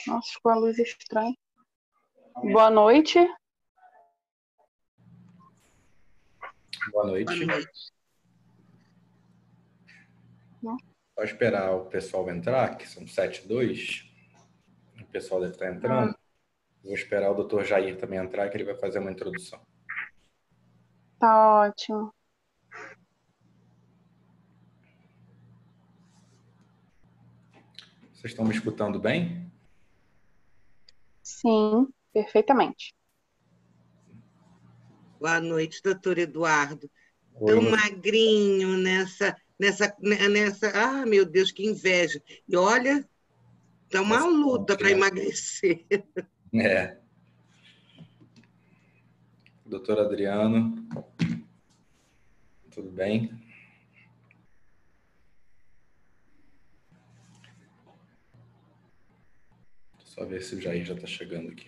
Nossa, ficou a luz estranha. Boa noite. Boa noite. Só esperar o pessoal entrar, que são 7:02. O pessoal deve estar entrando. Vou esperar o Dr. Jair também entrar, que ele vai fazer uma introdução. Tá ótimo. Vocês estão me escutando bem? Sim, perfeitamente. Boa noite, doutor Eduardo. Oi, Tão magrinho nessa... Ah, meu Deus, que inveja. E olha, tá uma luta para emagrecer. É. Doutor Adriano, tudo bem? Só ver se o Jair já está chegando aqui.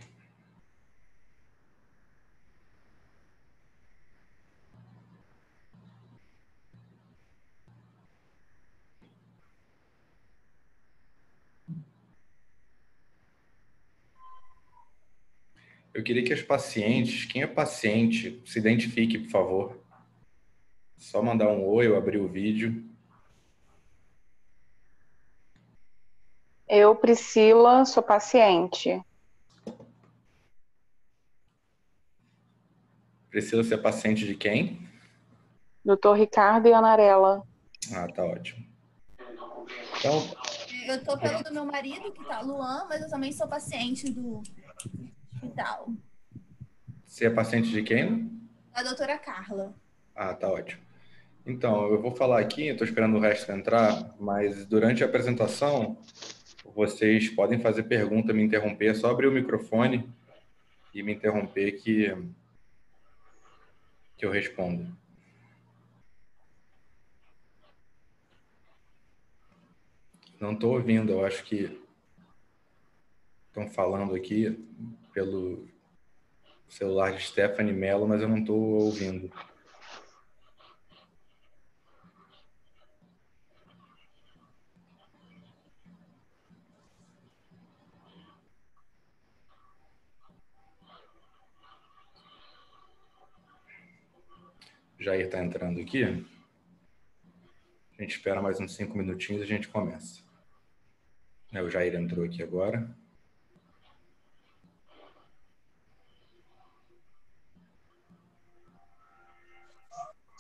Eu queria que as pacientes, quem é paciente, se identifique, por favor. Só mandar um oi ou abrir o vídeo. Eu, Priscila, sou paciente. Priscila, você é paciente de quem? Doutor Ricardo e Anarela. Ah, tá ótimo. Então, eu tô pelo do meu marido, que tá Luan, mas eu também sou paciente do hospital. você é paciente de quem? Da doutora Carla. Ah, tá ótimo. Então, eu vou falar aqui, eu estou esperando o resto entrar, mas durante a apresentação, vocês podem fazer pergunta, me interromper, é só abrir o microfone e me interromper que eu respondo. Não estou ouvindo, eu acho que estão falando aqui pelo celular de Stephanie Mello, mas eu não estou ouvindo. Jair está entrando aqui. A gente espera mais uns 5 minutinhos e a gente começa. O Jair entrou aqui agora.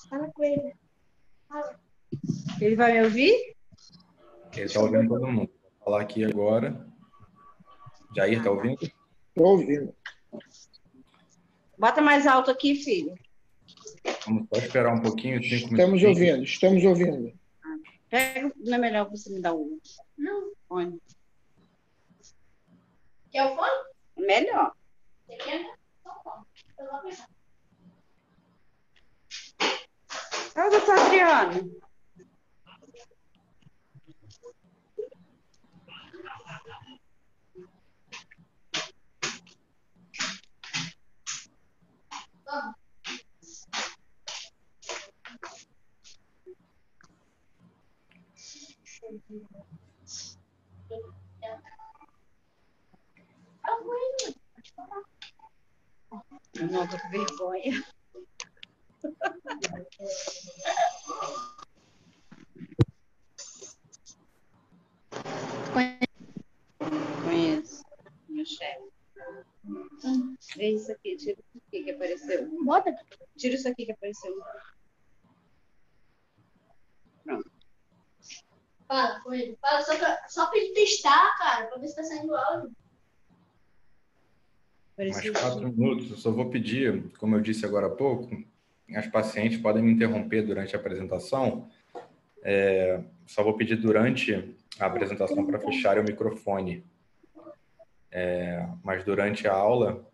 Fala com ele. Fala. Ele vai me ouvir? Ele está ouvindo todo mundo. Vou falar aqui agora. Jair, está ouvindo? Estou ouvindo. Bota mais alto aqui, filho. Vamos só esperar um pouquinho, 5 minutos. Estamos ouvindo. Pega, não é melhor você me dar o fone? Quer o fone? Melhor. Você quer? Então, fone. Eu vou pensar. Ô, doutor Adriano. Não, tô com vergonha. Conheço. Meu chefe. Vê isso aqui, tira isso aqui que apareceu. Bota. Tira isso aqui que apareceu. Pronto. Fala com ele. Fala só pra ele testar, cara, pra ver se tá saindo áudio. Mais 4 minutos. Eu só vou pedir, como eu disse agora há pouco, as pacientes podem me interromper durante a apresentação. Só vou pedir durante a apresentação para fecharem o microfone. Mas durante a aula,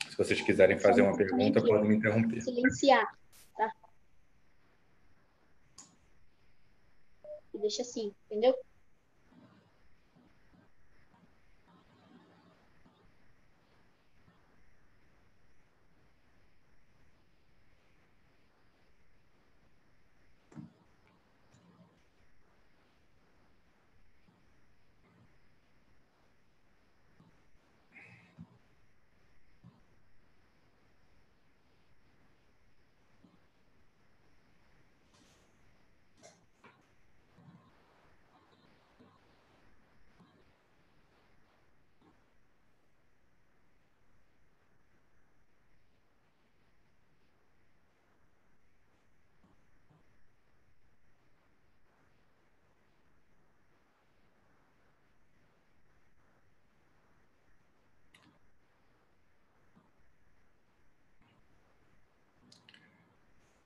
se vocês quiserem fazer uma pergunta, podem me interromper. Silenciar, tá? E deixa assim, entendeu?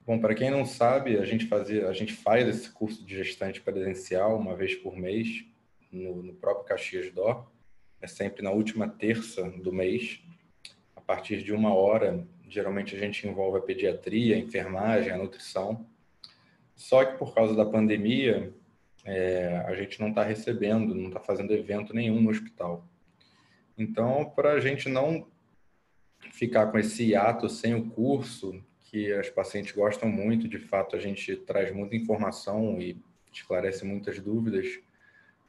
Bom, para quem não sabe, a gente faz esse curso de gestante presencial uma vez por mês no próprio Caxias Dó. É sempre na última terça do mês, a partir de 1 hora. Geralmente a gente envolve a pediatria, a enfermagem, a nutrição. Só que por causa da pandemia, a gente não está recebendo, não está fazendo evento nenhum no hospital. Então, para a gente não ficar com esse hiato sem o curso, que as pacientes gostam muito, de fato a gente traz muita informação e esclarece muitas dúvidas,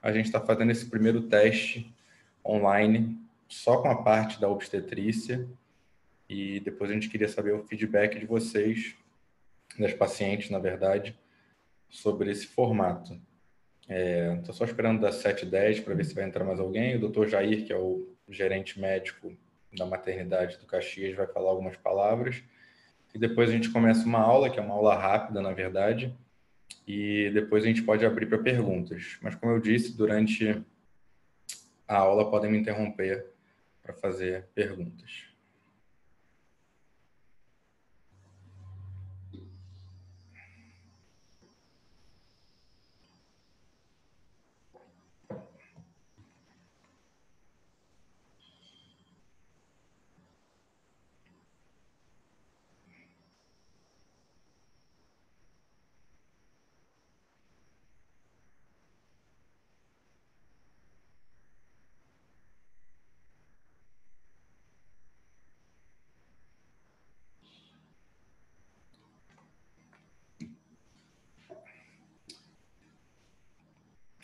a gente está fazendo esse primeiro teste online, só com a parte da obstetrícia, e depois a gente queria saber o feedback de vocês, das pacientes, na verdade, sobre esse formato. Estou só esperando das 7h10 para ver se vai entrar mais alguém. O doutor Jair, que é o gerente médico da maternidade do Caxias, vai falar algumas palavras. E depois a gente começa uma aula, que é uma aula rápida, na verdade, e depois a gente pode abrir para perguntas. Mas, como eu disse, durante a aula podem me interromper para fazer perguntas.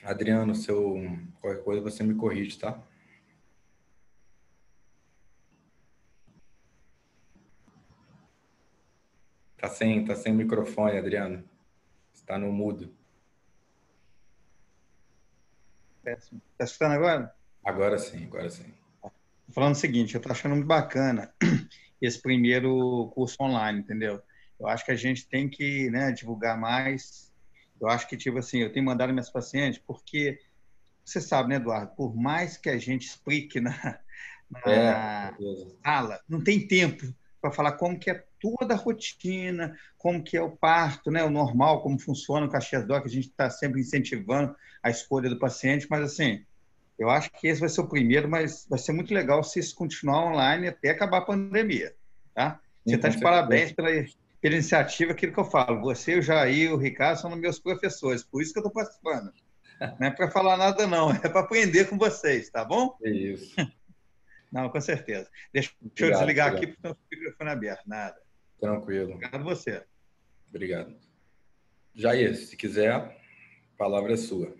Adriano, qualquer coisa você me corrige, tá? Tá sem microfone, Adriano. Está no mudo. Péssimo. Está escutando agora? Agora sim, agora sim. Tô falando o seguinte, eu estou achando muito bacana esse primeiro curso online, entendeu? Eu acho que a gente tem que, né, divulgar mais. Eu acho que, tipo assim, eu tenho mandado minhas pacientes porque, você sabe, né, Eduardo, por mais que a gente explique na sala, não tem tempo para falar como que é toda a rotina, como que é o parto, né, o normal, como funciona o Caxias Doc, a gente está sempre incentivando a escolha do paciente, mas assim, eu acho que esse vai ser o primeiro, mas vai ser muito legal se isso continuar online até acabar a pandemia, tá? Você está de parabéns pela iniciativa, aquilo que eu falo. Você, o Jair, o Ricardo são meus professores, por isso que eu estou participando. Não é para falar nada, não, é para aprender com vocês, tá bom? É isso. Não, com certeza. Deixa eu desligar aqui, porque não fica o microfone aberto, nada. Tranquilo. Obrigado a você. Obrigado. Jair, se quiser, a palavra é sua.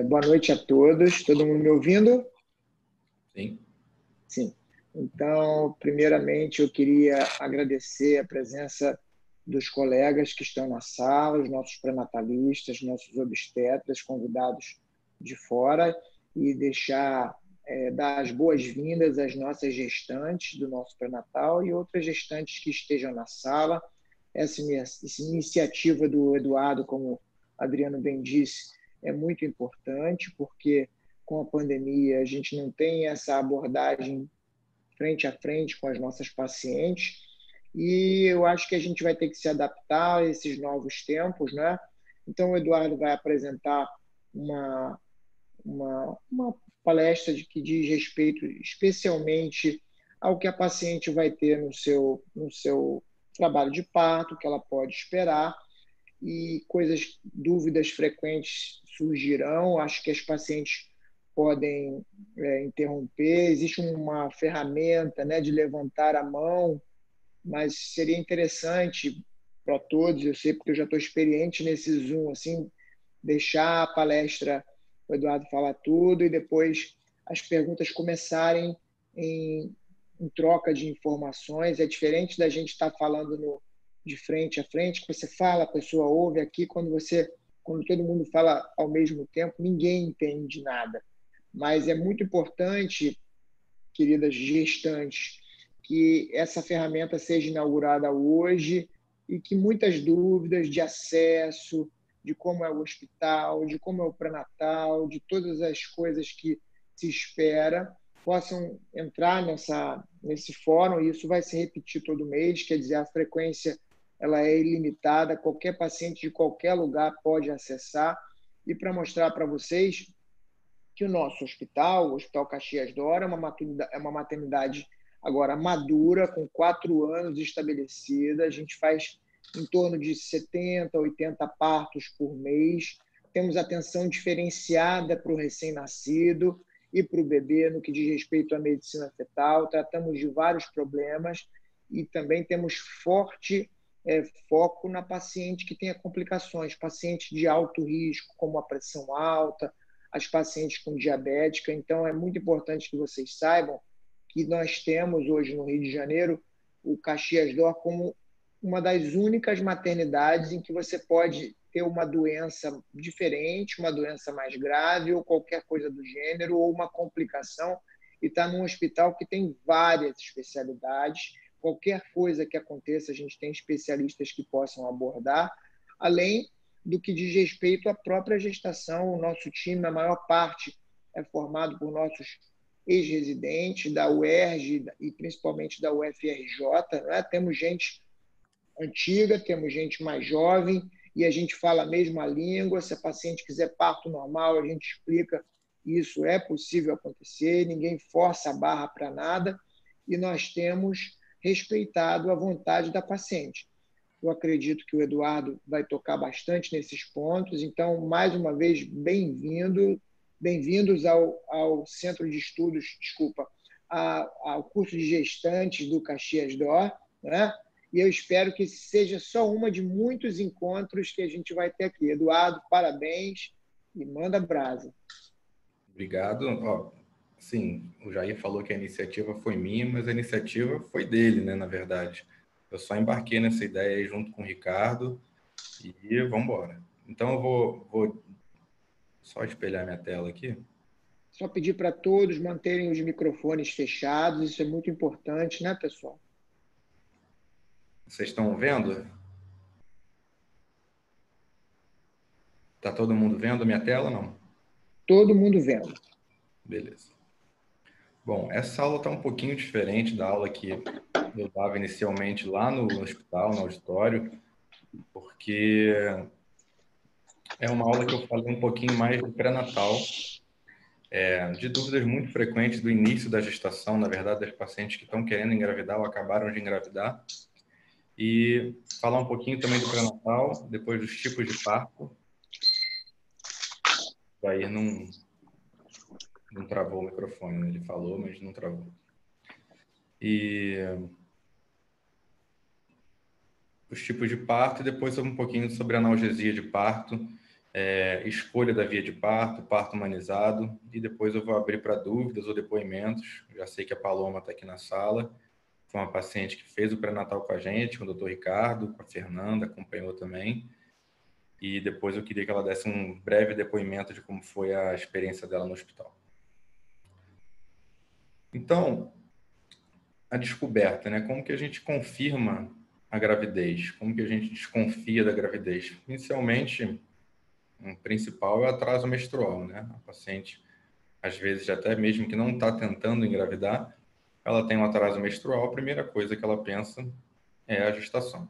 Boa noite a todos. Todo mundo me ouvindo? Sim. Sim. Então, primeiramente, eu queria agradecer a presença dos colegas que estão na sala, os nossos pré-natalistas, nossos obstetras, convidados de fora, e dar as boas-vindas às nossas gestantes do nosso pré-natal e outras gestantes que estejam na sala. Essa iniciativa do Eduardo, como o Adriano bem disse, é muito importante, porque com a pandemia a gente não tem essa abordagem frente a frente com as nossas pacientes, e eu acho que a gente vai ter que se adaptar a esses novos tempos, né? Então, o Eduardo vai apresentar uma palestra que diz respeito especialmente ao que a paciente vai ter no seu trabalho de parto, que ela pode esperar, e dúvidas frequentes surgirão. Acho que as pacientes podem interromper. Existe uma ferramenta, né, de levantar a mão, mas seria interessante para todos, eu sei porque eu já estou experiente nesse Zoom, assim, deixar a palestra, o Eduardo falar tudo, e depois as perguntas começarem em troca de informações. É diferente da gente estar falando de frente a frente, que você fala, a pessoa ouve. Aqui, quando todo mundo fala ao mesmo tempo, ninguém entende nada. Mas é muito importante, queridas gestantes, que essa ferramenta seja inaugurada hoje e que muitas dúvidas de acesso, de como é o hospital, de como é o pré-natal, de todas as coisas que se espera, possam entrar nesse fórum, e isso vai se repetir todo mês, quer dizer, a frequência ela é ilimitada, qualquer paciente de qualquer lugar pode acessar, e para mostrar para vocês que o nosso hospital, o Hospital Caxias d'Or, é uma maternidade agora madura, com 4 anos estabelecida, a gente faz em torno de 70, 80 partos por mês, temos atenção diferenciada para o recém-nascido e para o bebê no que diz respeito à medicina fetal, tratamos de vários problemas e também temos forte foco na paciente que tenha complicações, pacientes de alto risco, como a pressão alta, as pacientes com diabética. Então, é muito importante que vocês saibam que nós temos hoje no Rio de Janeiro o Caxias d'Or como uma das únicas maternidades em que você pode ter uma doença diferente, uma doença mais grave ou qualquer coisa do gênero, ou uma complicação, e está num hospital que tem várias especialidades. Qualquer coisa que aconteça, a gente tem especialistas que possam abordar, além do que diz respeito à própria gestação. O nosso time, a maior parte, é formado por nossos ex-residentes da UERJ e principalmente da UFRJ, né? Temos gente antiga, temos gente mais jovem, e a gente fala a mesma língua. Se a paciente quiser parto normal, a gente explica que isso é possível acontecer, ninguém força a barra para nada, e nós temos respeitado a vontade da paciente. Eu acredito que o Eduardo vai tocar bastante nesses pontos, então, mais uma vez, bem-vindos ao Centro de Estudos, ao curso de gestantes do Caxias d'Or, né? E eu espero que seja só uma de muitos encontros que a gente vai ter aqui. Eduardo, parabéns e manda brasa. Obrigado. Ó, sim, o Jair falou que a iniciativa foi minha, mas a iniciativa foi dele, né, na verdade. Eu só embarquei nessa ideia aí junto com o Ricardo e vamos embora. Então, eu vou só espelhar minha tela aqui. Só pedir para todos manterem os microfones fechados, isso é muito importante, né, pessoal? Vocês estão vendo? Tá todo mundo vendo a minha tela, não? Todo mundo vendo. Beleza. Bom, essa aula está um pouquinho diferente da aula que eu dava inicialmente lá no hospital, no auditório, porque é uma aula que eu falei um pouquinho mais do pré-natal, de dúvidas muito frequentes do início da gestação, na verdade, das pacientes que estão querendo engravidar ou acabaram de engravidar, e falar um pouquinho também do pré-natal, depois dos tipos de parto. Aí não travou o microfone, né? Ele falou, mas não travou. E os tipos de parto, e depois um pouquinho sobre analgesia de parto, escolha da via de parto, parto humanizado, e depois eu vou abrir para dúvidas ou depoimentos. Já sei que a Paloma está aqui na sala, foi uma paciente que fez o pré-natal com a gente, com o Dr. Ricardo, com a Fernanda, acompanhou também, e depois eu queria que ela desse um breve depoimento de como foi a experiência dela no hospital. Então, a descoberta, né? Como que a gente confirma a gravidez? Como que a gente desconfia da gravidez? Inicialmente, o principal é o atraso menstrual, né? A paciente, às vezes, até mesmo que não está tentando engravidar, ela tem um atraso menstrual, a primeira coisa que ela pensa é a gestação.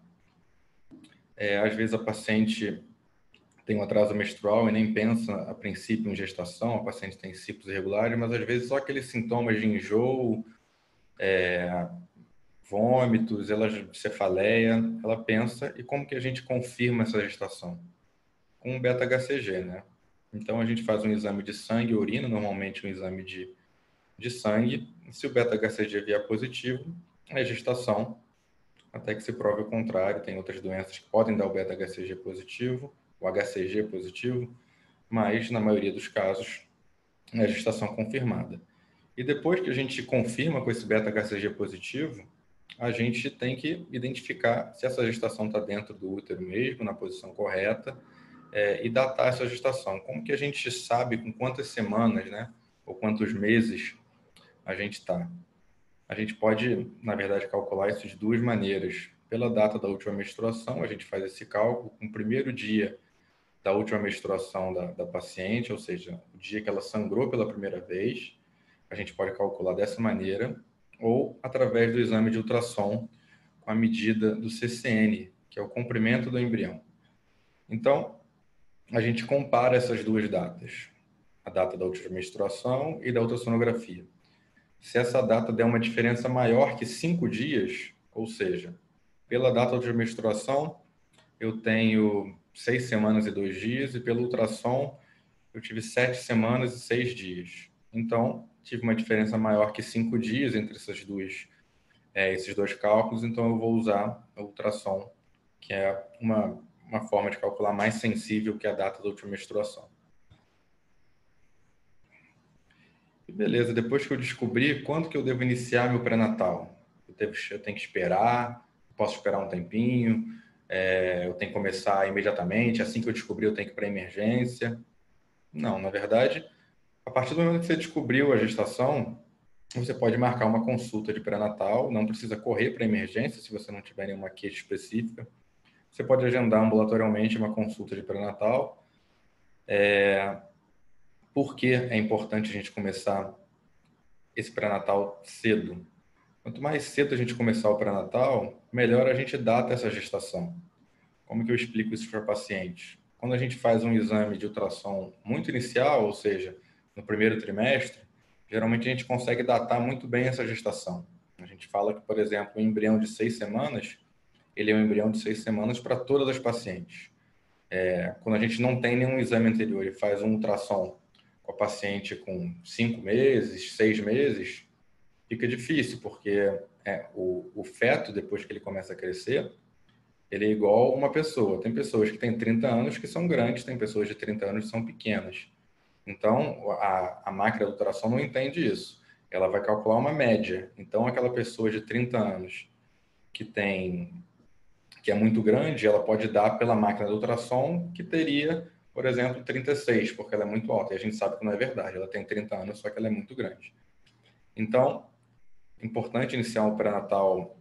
Às vezes a paciente tem um atraso menstrual e nem pensa, a princípio, em gestação, a paciente tem ciclos irregulares, mas às vezes só aqueles sintomas de enjoo, vômitos, cefaleia, ela pensa, e como que a gente confirma essa gestação? Com o beta-HCG, né? Então, a gente faz um exame de sangue e urina, normalmente um exame de sangue, e se o beta-HCG vier positivo, é gestação, até que se prove o contrário. Tem outras doenças que podem dar o beta-HCG positivo, o HCG positivo, mas, na maioria dos casos, é gestação confirmada. E depois que a gente confirma com esse beta-HCG positivo, a gente tem que identificar se essa gestação está dentro do útero mesmo, na posição correta, e datar essa gestação. Como que a gente sabe com quantas semanas, né, ou quantos meses a gente está? A gente pode, na verdade, calcular isso de duas maneiras. Pela data da última menstruação, a gente faz esse cálculo com o primeiro dia da última menstruação da paciente, ou seja, o dia que ela sangrou pela primeira vez. a gente pode calcular dessa maneira, ou através do exame de ultrassom com a medida do CCN, que é o comprimento do embrião. Então, a gente compara essas duas datas, a data da ultramenstruação e da ultrassonografia. Se essa data der uma diferença maior que 5 dias, ou seja, pela data da ultramenstruação, eu tenho 6 semanas e 2 dias, e pelo ultrassom, eu tive 7 semanas e 6 dias. Então, tive uma diferença maior que 5 dias entre esses dois cálculos, então eu vou usar o ultrassom, que é uma forma de calcular mais sensível que a data da última menstruação. E beleza, depois que eu descobri quando que eu devo iniciar meu pré-natal, eu tenho que esperar, posso esperar um tempinho, eu tenho que começar imediatamente, assim que eu descobrir eu tenho que ir para a emergência. Não, na verdade, a partir do momento que você descobriu a gestação, você pode marcar uma consulta de pré-natal, não precisa correr para a emergência se você não tiver nenhuma queixa específica. Você pode agendar ambulatorialmente uma consulta de pré-natal. Por que é importante a gente começar esse pré-natal cedo? Quanto mais cedo a gente começar o pré-natal, melhor a gente data essa gestação. Como que eu explico isso para pacientes? Quando a gente faz um exame de ultrassom muito inicial, ou seja, no primeiro trimestre, geralmente a gente consegue datar muito bem essa gestação. A gente fala que, por exemplo, um embrião de 6 semanas, ele é um embrião de 6 semanas para todas as pacientes. Quando a gente não tem nenhum exame anterior e faz um ultrassom com a paciente com 5 meses, 6 meses, fica difícil, porque o feto, depois que ele começa a crescer, ele é igual a uma pessoa. Tem pessoas que têm 30 anos que são grandes, tem pessoas de 30 anos que são pequenas. Então, a máquina de ultrassom não entende isso. Ela vai calcular uma média. Então, aquela pessoa de 30 anos que é muito grande, ela pode dar pela máquina de ultrassom que teria, por exemplo, 36, porque ela é muito alta. E a gente sabe que não é verdade. Ela tem 30 anos, só que ela é muito grande. Então, é importante iniciar o pré-natal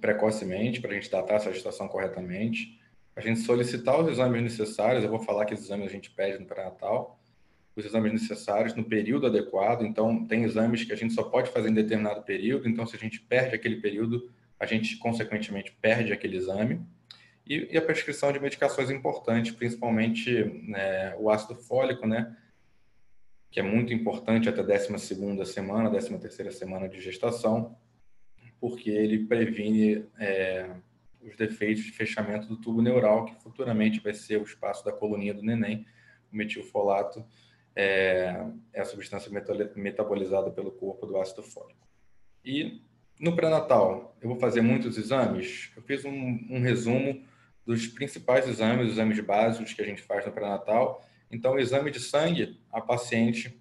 precocemente, para a gente datar essa gestação corretamente. A gente solicitar os exames necessários, eu vou falar que os exames a gente pede no pré-natal, os exames necessários no período adequado. Então, tem exames que a gente só pode fazer em determinado período, então se a gente perde aquele período, a gente, consequentemente, perde aquele exame. E a prescrição de medicações importantes, principalmente o ácido fólico, né, que é muito importante até a 12ª semana, 13ª semana de gestação, porque ele previne os defeitos de fechamento do tubo neural, que futuramente vai ser o espaço da coluninha do neném. O metilfolato é a substância metabolizada pelo corpo do ácido fólico. E no pré-natal, eu vou fazer muitos exames. Eu fiz um resumo dos principais exames, os exames básicos que a gente faz no pré-natal. Então, o exame de sangue, a paciente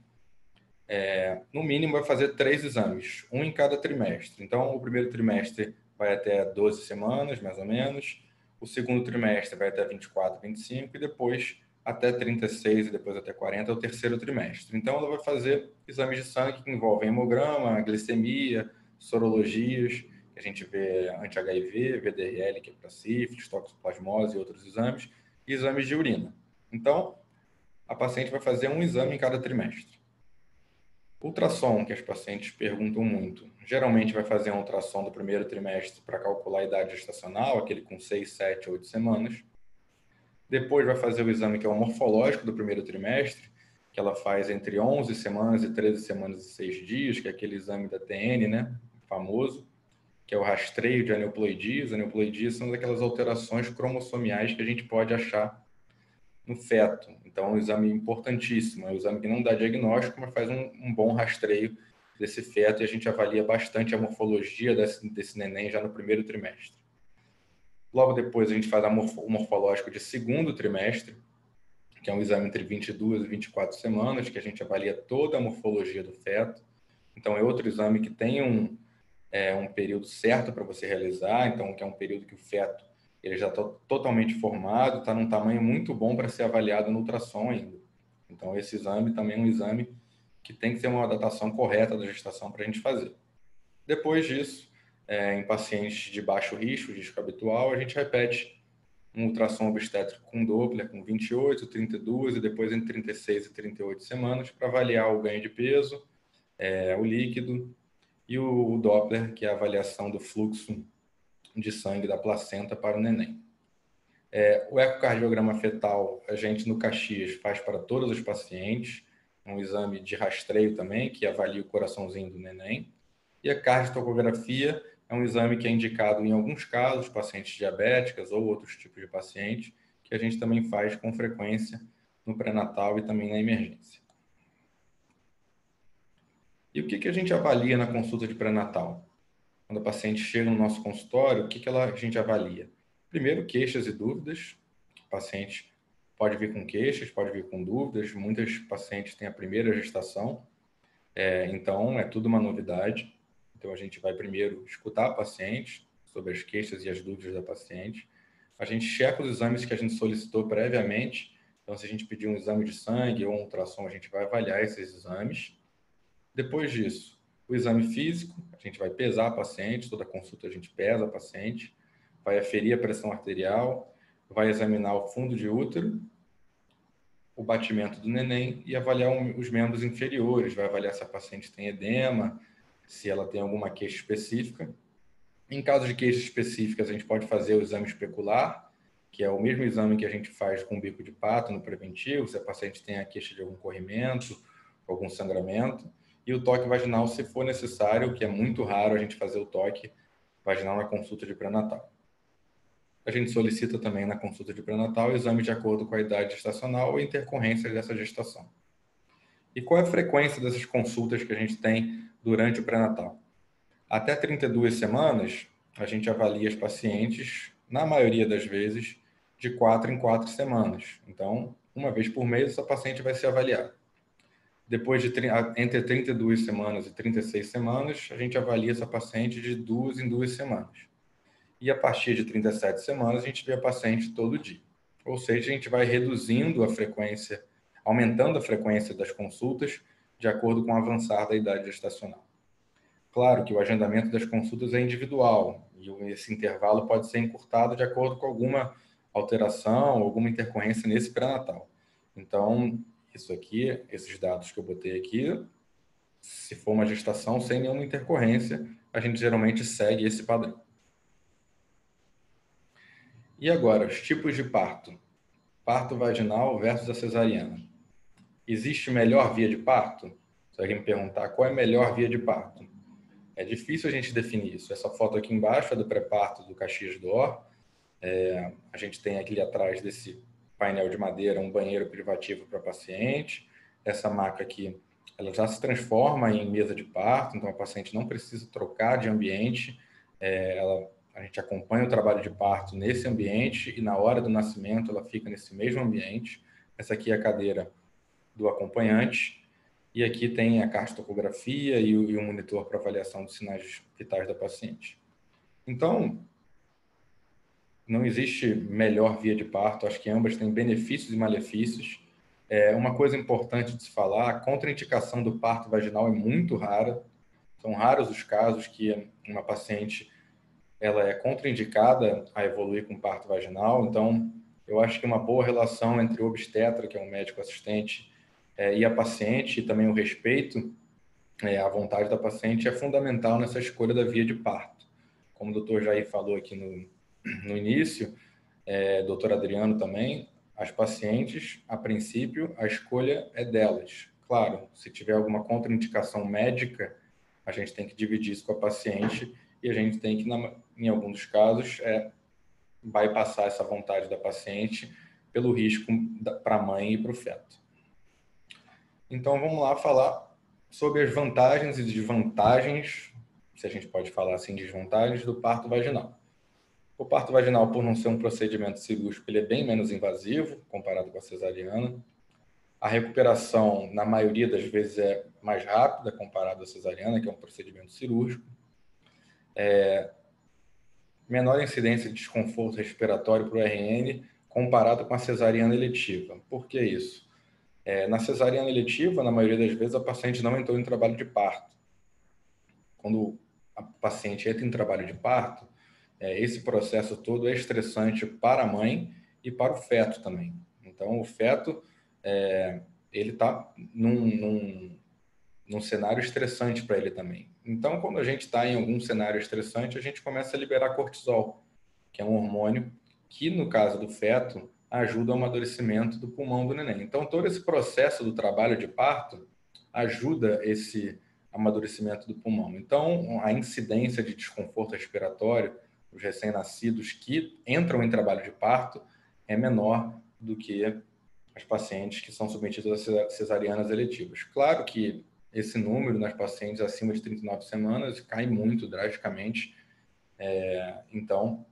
no mínimo vai fazer 3 exames, um em cada trimestre. Então, o primeiro trimestre vai até 12 semanas, mais ou menos. O segundo trimestre vai até 24, 25 e depois até 36 e depois até 40 é o terceiro trimestre. Então, ela vai fazer exames de sangue que envolvem hemograma, glicemia, sorologias, que a gente vê anti-HIV, VDRL, que é para sífilis, toxoplasmose e outros exames, e exames de urina. Então, a paciente vai fazer um exame em cada trimestre. Ultrassom, que as pacientes perguntam muito. Geralmente vai fazer um ultrassom do primeiro trimestre para calcular a idade gestacional, aquele com 6, 7, 8 semanas. Depois vai fazer o exame que é o morfológico do primeiro trimestre, que ela faz entre 11 semanas e 13 semanas e 6 dias, que é aquele exame da TN, né, famoso, que é o rastreio de aneuploidias. Aneuploidias são aquelas alterações cromossomiais que a gente pode achar no feto. Então, é um exame importantíssimo. É um exame que não dá diagnóstico, mas faz um bom rastreio desse feto e a gente avalia bastante a morfologia desse neném já no primeiro trimestre. Logo depois, a gente faz o morfológico de segundo trimestre, que é um exame entre 22 e 24 semanas, que a gente avalia toda a morfologia do feto. Então, é outro exame que tem um período certo para você realizar, então, que é um período que o feto ele já está totalmente formado, está num tamanho muito bom para ser avaliado no ultrassom ainda. Então, esse exame também é um exame que tem que ter uma datação correta da gestação para a gente fazer. Depois disso, em pacientes de baixo risco habitual, a gente repete um ultrassom obstétrico com Doppler com 28, 32 e depois entre 36 e 38 semanas para avaliar o ganho de peso, o líquido, e o Doppler, que é a avaliação do fluxo de sangue da placenta para o neném. O ecocardiograma fetal, a gente no Caxias faz para todos os pacientes, um exame de rastreio também, que avalia o coraçãozinho do neném. E a cardiotocografia é um exame que é indicado em alguns casos, pacientes diabéticas ou outros tipos de pacientes, que a gente também faz com frequência no pré-natal e também na emergência. E o que a gente avalia na consulta de pré-natal? Quando a paciente chega no nosso consultório, o que a gente avalia? Primeiro, queixas e dúvidas. O paciente pode vir com queixas, pode vir com dúvidas. Muitas pacientes têm a primeira gestação, então é tudo uma novidade. Então a gente vai primeiro escutar a paciente sobre as queixas e as dúvidas da paciente. A gente checa os exames que a gente solicitou previamente. Então, se a gente pedir um exame de sangue ou um ultrassom, a gente vai avaliar esses exames. Depois disso, o exame físico, a gente vai pesar a paciente, toda consulta a gente pesa a paciente, vai aferir a pressão arterial, vai examinar o fundo de útero, o batimento do neném e avaliar os membros inferiores, vai avaliar se a paciente tem edema, se ela tem alguma queixa específica. Em caso de queixas específicas, a gente pode fazer o exame especular, que é o mesmo exame que a gente faz com bico de pato no preventivo, se a paciente tem a queixa de algum corrimento, algum sangramento. E o toque vaginal, se for necessário, que é muito raro a gente fazer o toque vaginal na consulta de pré-natal. A gente solicita também na consulta de pré-natal exame de acordo com a idade gestacional e intercorrências dessa gestação. E qual é a frequência dessas consultas que a gente tem durante o pré-natal? Até 32 semanas, a gente avalia as pacientes, na maioria das vezes, de 4 em 4 semanas. Então, uma vez por mês, essa paciente vai ser avaliada. Depois de entre 32 semanas e 36 semanas, a gente avalia essa paciente de 2 em 2 semanas. E a partir de 37 semanas, a gente vê a paciente todo dia. Ou seja, a gente vai reduzindo a frequência, aumentando a frequência das consultas de acordo com o avançar da idade gestacional. Claro que o agendamento das consultas é individual e esse intervalo pode ser encurtado de acordo com alguma alteração, alguma intercorrência nesse pré-natal. Então, isso aqui, esses dados que eu botei aqui, se for uma gestação sem nenhuma intercorrência, a gente geralmente segue esse padrão. E agora, os tipos de parto. Parto vaginal versus a cesariana. Existe melhor via de parto? Se alguém me perguntar qual é a melhor via de parto. É difícil a gente definir isso. Essa foto aqui embaixo é do pré-parto do Caxias do Or. A gente tem aqui atrás desse painel de madeira um banheiro privativo para paciente. Essa maca aqui, ela já se transforma em mesa de parto, então a paciente não precisa trocar de ambiente. A gente acompanha o trabalho de parto nesse ambiente e na hora do nascimento ela fica nesse mesmo ambiente. Essa aqui é a cadeira do acompanhante. E aqui tem a cardiotocografia e o monitor para avaliação dos sinais vitais da paciente. Então, não existe melhor via de parto, acho que ambas têm benefícios e malefícios. Uma coisa importante de se falar, a contraindicação do parto vaginal é muito rara. São raros os casos que uma paciente ela é contraindicada a evoluir com parto vaginal. Então, eu acho que uma boa relação entre o obstetra, que é um médico assistente, e a paciente, e também o respeito à vontade da paciente é fundamental nessa escolha da via de parto. Como o doutor Jair falou aqui no início, doutor Adriano também, as pacientes, a princípio, a escolha é delas. Claro, se tiver alguma contraindicação médica, a gente tem que dividir isso com a paciente e a gente tem que, em alguns dos casos, bypassar essa vontade da paciente pelo risco para a mãe e para o feto. Então, vamos lá falar sobre as vantagens e desvantagens, se a gente pode falar assim, desvantagens do parto vaginal. O parto vaginal, por não ser um procedimento cirúrgico, ele é bem menos invasivo comparado com a cesariana. A recuperação, na maioria das vezes, é mais rápida comparado à cesariana, que é um procedimento cirúrgico. Menor incidência de desconforto respiratório para o RN comparado com a cesariana eletiva. Por que isso? Na cesariana eletiva, na maioria das vezes, a paciente não entrou em trabalho de parto. Quando a paciente entra em trabalho de parto, esse processo todo é estressante para a mãe e para o feto também. Então, o feto, ele está num num cenário estressante para ele também. Então, quando a gente está em algum cenário estressante, a gente começa a liberar cortisol, que é um hormônio que, no caso do feto, ajuda ao amadurecimento do pulmão do neném. Então, todo esse processo do trabalho de parto ajuda esse amadurecimento do pulmão. Então, a incidência de desconforto respiratório dos recém-nascidos que entram em trabalho de parto é menor do que as pacientes que são submetidas a cesarianas eletivas. Claro que esse número nas pacientes acima de 39 semanas cai muito drasticamente, então,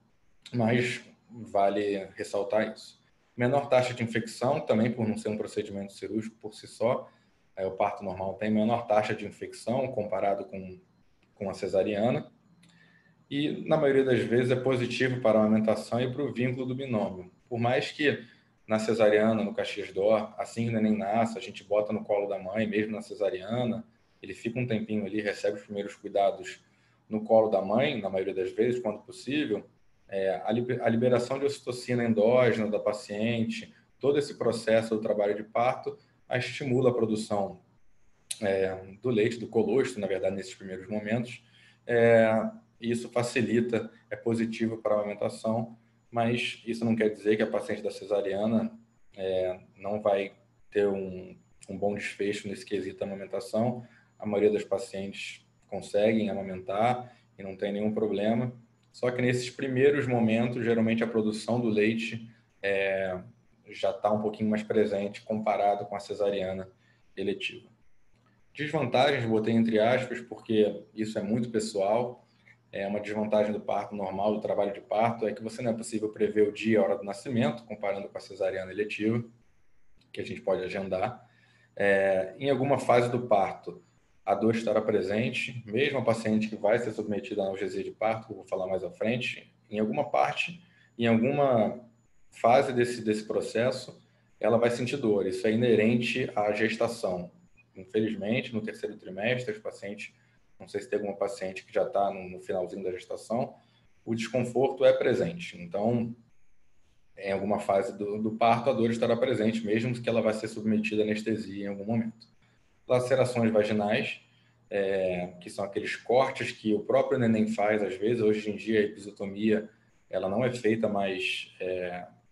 mas vale ressaltar isso. Menor taxa de infecção, também por não ser um procedimento cirúrgico por si só, o parto normal tem menor taxa de infecção comparado com a cesariana, e na maioria das vezes é positivo para a amamentação e para o vínculo do binômio. Por mais que na cesariana, no Caxias-Dor, assim que o neném nasce, a gente bota no colo da mãe, mesmo na cesariana, ele fica um tempinho ali, recebe os primeiros cuidados no colo da mãe, na maioria das vezes, quando possível, a liberação de ocitocina endógena da paciente, todo esse processo do trabalho de parto, estimula a produção do leite, do colostro, na verdade, nesses primeiros momentos. Isso facilita, é positivo para a amamentação, mas isso não quer dizer que a paciente da cesariana não vai ter um bom desfecho nesse quesito da amamentação. A maioria das pacientes conseguem amamentar e não tem nenhum problema. Só que nesses primeiros momentos, geralmente a produção do leite já está um pouquinho mais presente comparado com a cesariana eletiva. Desvantagens, botei entre aspas, porque isso é muito pessoal. Uma desvantagem do parto normal, do trabalho de parto, é que você não é possível prever o dia e a hora do nascimento, comparando com a cesariana eletiva, que a gente pode agendar. Em alguma fase do parto, a dor estará presente, mesmo a paciente que vai ser submetida à analgesia de parto, que eu vou falar mais à frente, em alguma parte, em alguma fase desse processo, ela vai sentir dor. Isso é inerente à gestação. Infelizmente, no terceiro trimestre, os pacientes, não sei se tem alguma paciente que já está no finalzinho da gestação, o desconforto é presente. Então, em alguma fase do parto, a dor estará presente, mesmo que ela vai ser submetida à anestesia em algum momento. Lacerações vaginais, que são aqueles cortes que o próprio neném faz, às vezes. Hoje em dia, a episiotomia ela não é feita mais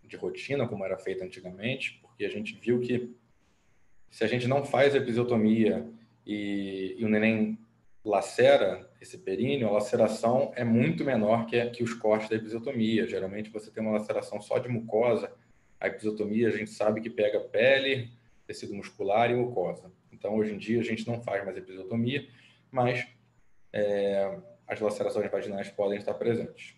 de rotina, como era feita antigamente, porque a gente viu que se a gente não faz a episiotomia e o neném lacera esse períneo, a laceração é muito menor que os cortes da episiotomia. Geralmente você tem uma laceração só de mucosa. A episiotomia a gente sabe que pega pele, tecido muscular e mucosa. Então, hoje em dia, a gente não faz mais episiotomia, mas as lacerações vaginais podem estar presentes.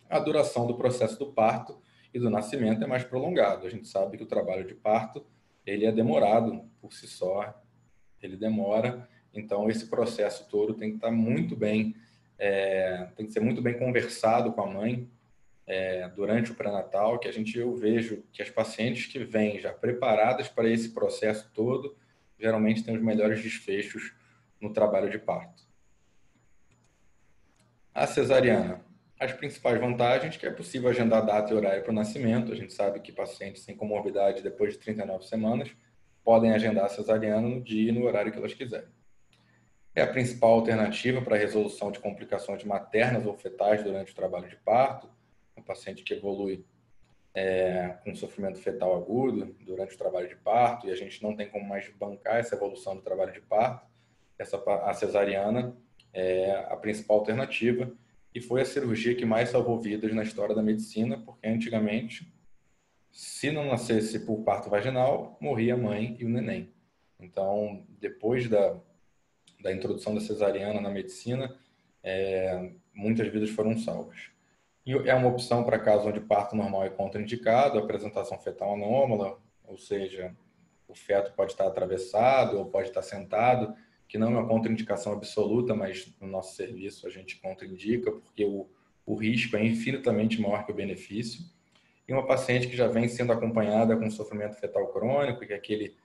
A duração do processo do parto e do nascimento é mais prolongado. A gente sabe que o trabalho de parto ele é demorado por si só, ele demora. Então, esse processo todo tem que estar muito bem, tem que ser muito bem conversado com a mãe durante o pré-natal, que eu vejo que as pacientes que vêm já preparadas para esse processo todo, geralmente têm os melhores desfechos no trabalho de parto. A cesariana. As principais vantagens que é possível agendar data e horário para o nascimento. A gente sabe que pacientes sem comorbidade depois de 39 semanas podem agendar a cesariana no dia e no horário que elas quiserem. É a principal alternativa para a resolução de complicações maternas ou fetais durante o trabalho de parto. Um paciente que evolui com sofrimento fetal agudo durante o trabalho de parto e a gente não tem como mais bancar essa evolução do trabalho de parto. A cesariana é a principal alternativa e foi a cirurgia que mais salvou vidas na história da medicina, porque antigamente, se não nascesse por parto vaginal, morria a mãe e o neném. Então, depois da introdução da cesariana na medicina, muitas vidas foram salvas. E é uma opção para casos onde parto normal é contraindicado, apresentação fetal anômala, ou seja, o feto pode estar atravessado ou pode estar sentado, que não é uma contraindicação absoluta, mas no nosso serviço a gente contraindica, porque o risco é infinitamente maior que o benefício. E uma paciente que já vem sendo acompanhada com sofrimento fetal crônico, que é aquele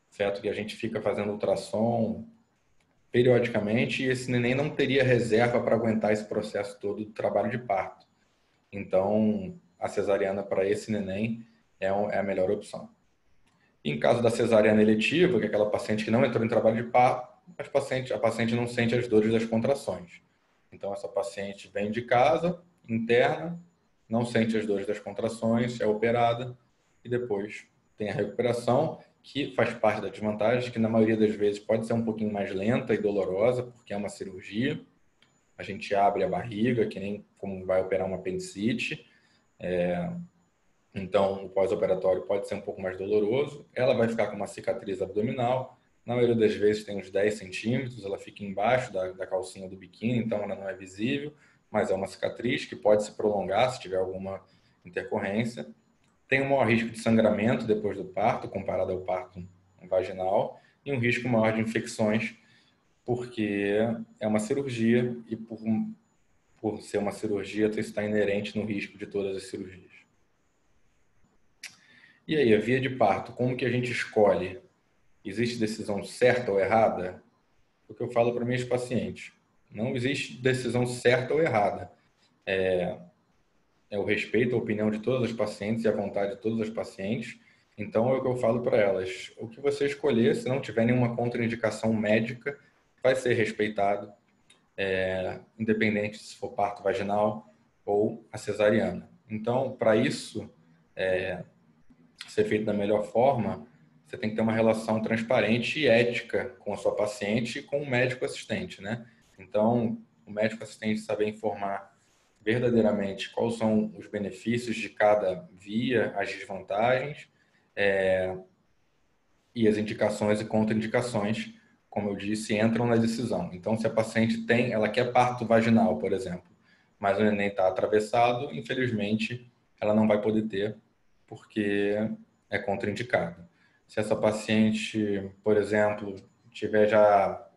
feto que a gente fica fazendo ultrassom periodicamente, e esse neném não teria reserva para aguentar esse processo todo do trabalho de parto. Então, a cesariana para esse neném é a melhor opção. Em caso da cesariana eletiva, que é aquela paciente que não entrou em trabalho de parto, a paciente não sente as dores das contrações. Então, essa paciente vem de casa, interna, não sente as dores das contrações, é operada e depois tem a recuperação, que faz parte da desvantagem, que na maioria das vezes pode ser um pouquinho mais lenta e dolorosa, porque é uma cirurgia. A gente abre a barriga, que nem como vai operar uma apendicite. Então, o pós-operatório pode ser um pouco mais doloroso. Ela vai ficar com uma cicatriz abdominal. Na maioria das vezes tem uns 10 centímetros. Ela fica embaixo da calcinha do biquíni, então ela não é visível. Mas é uma cicatriz que pode se prolongar se tiver alguma intercorrência. Tem um maior risco de sangramento depois do parto, comparado ao parto vaginal. E um risco maior de infecções, porque é uma cirurgia e por ser uma cirurgia, isso está inerente no risco de todas as cirurgias. E aí, a via de parto, como que a gente escolhe? Existe decisão certa ou errada? O que eu falo para meus pacientes. Não existe decisão certa ou errada. É o respeito à opinião de todas as pacientes e à vontade de todas as pacientes. Então, é o que eu falo para elas. O que você escolher, se não tiver nenhuma contraindicação médica, vai ser respeitado, independente se for parto vaginal ou a cesariana. Então, para isso ser feito da melhor forma, você tem que ter uma relação transparente e ética com a sua paciente e com o médico assistente, né? Então, o médico assistente saber informar verdadeiramente quais são os benefícios de cada via, as desvantagens, e as indicações e contraindicações, como eu disse, entram na decisão. Então, se a paciente ela quer parto vaginal, por exemplo, mas o neném está atravessado, infelizmente, ela não vai poder ter, porque é contraindicado. Se essa paciente, por exemplo, tiver já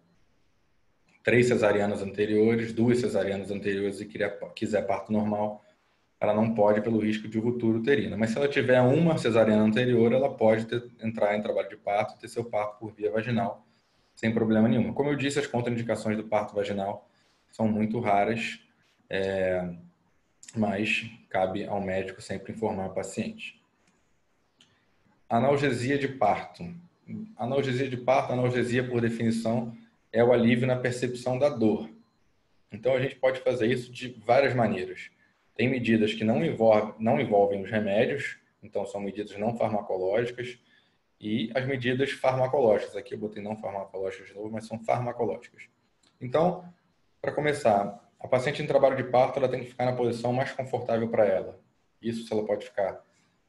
3 cesarianas anteriores, 2 cesarianas anteriores e quiser parto normal, ela não pode pelo risco de ruptura uterina. Mas se ela tiver uma cesariana anterior, ela pode entrar em trabalho de parto e ter seu parto por via vaginal, sem problema nenhum. Como eu disse, as contraindicações do parto vaginal são muito raras, mas cabe ao médico sempre informar a paciente. Analgesia de parto. Analgesia, por definição, é o alívio na percepção da dor. Então, a gente pode fazer isso de várias maneiras. Tem medidas que não envolvem os remédios, então são medidas não farmacológicas, e as medidas farmacológicas. Aqui eu botei não farmacológicas de novo, mas são farmacológicas. Então, para começar, a paciente em trabalho de parto, ela tem que ficar na posição mais confortável para ela. Isso, se ela pode ficar,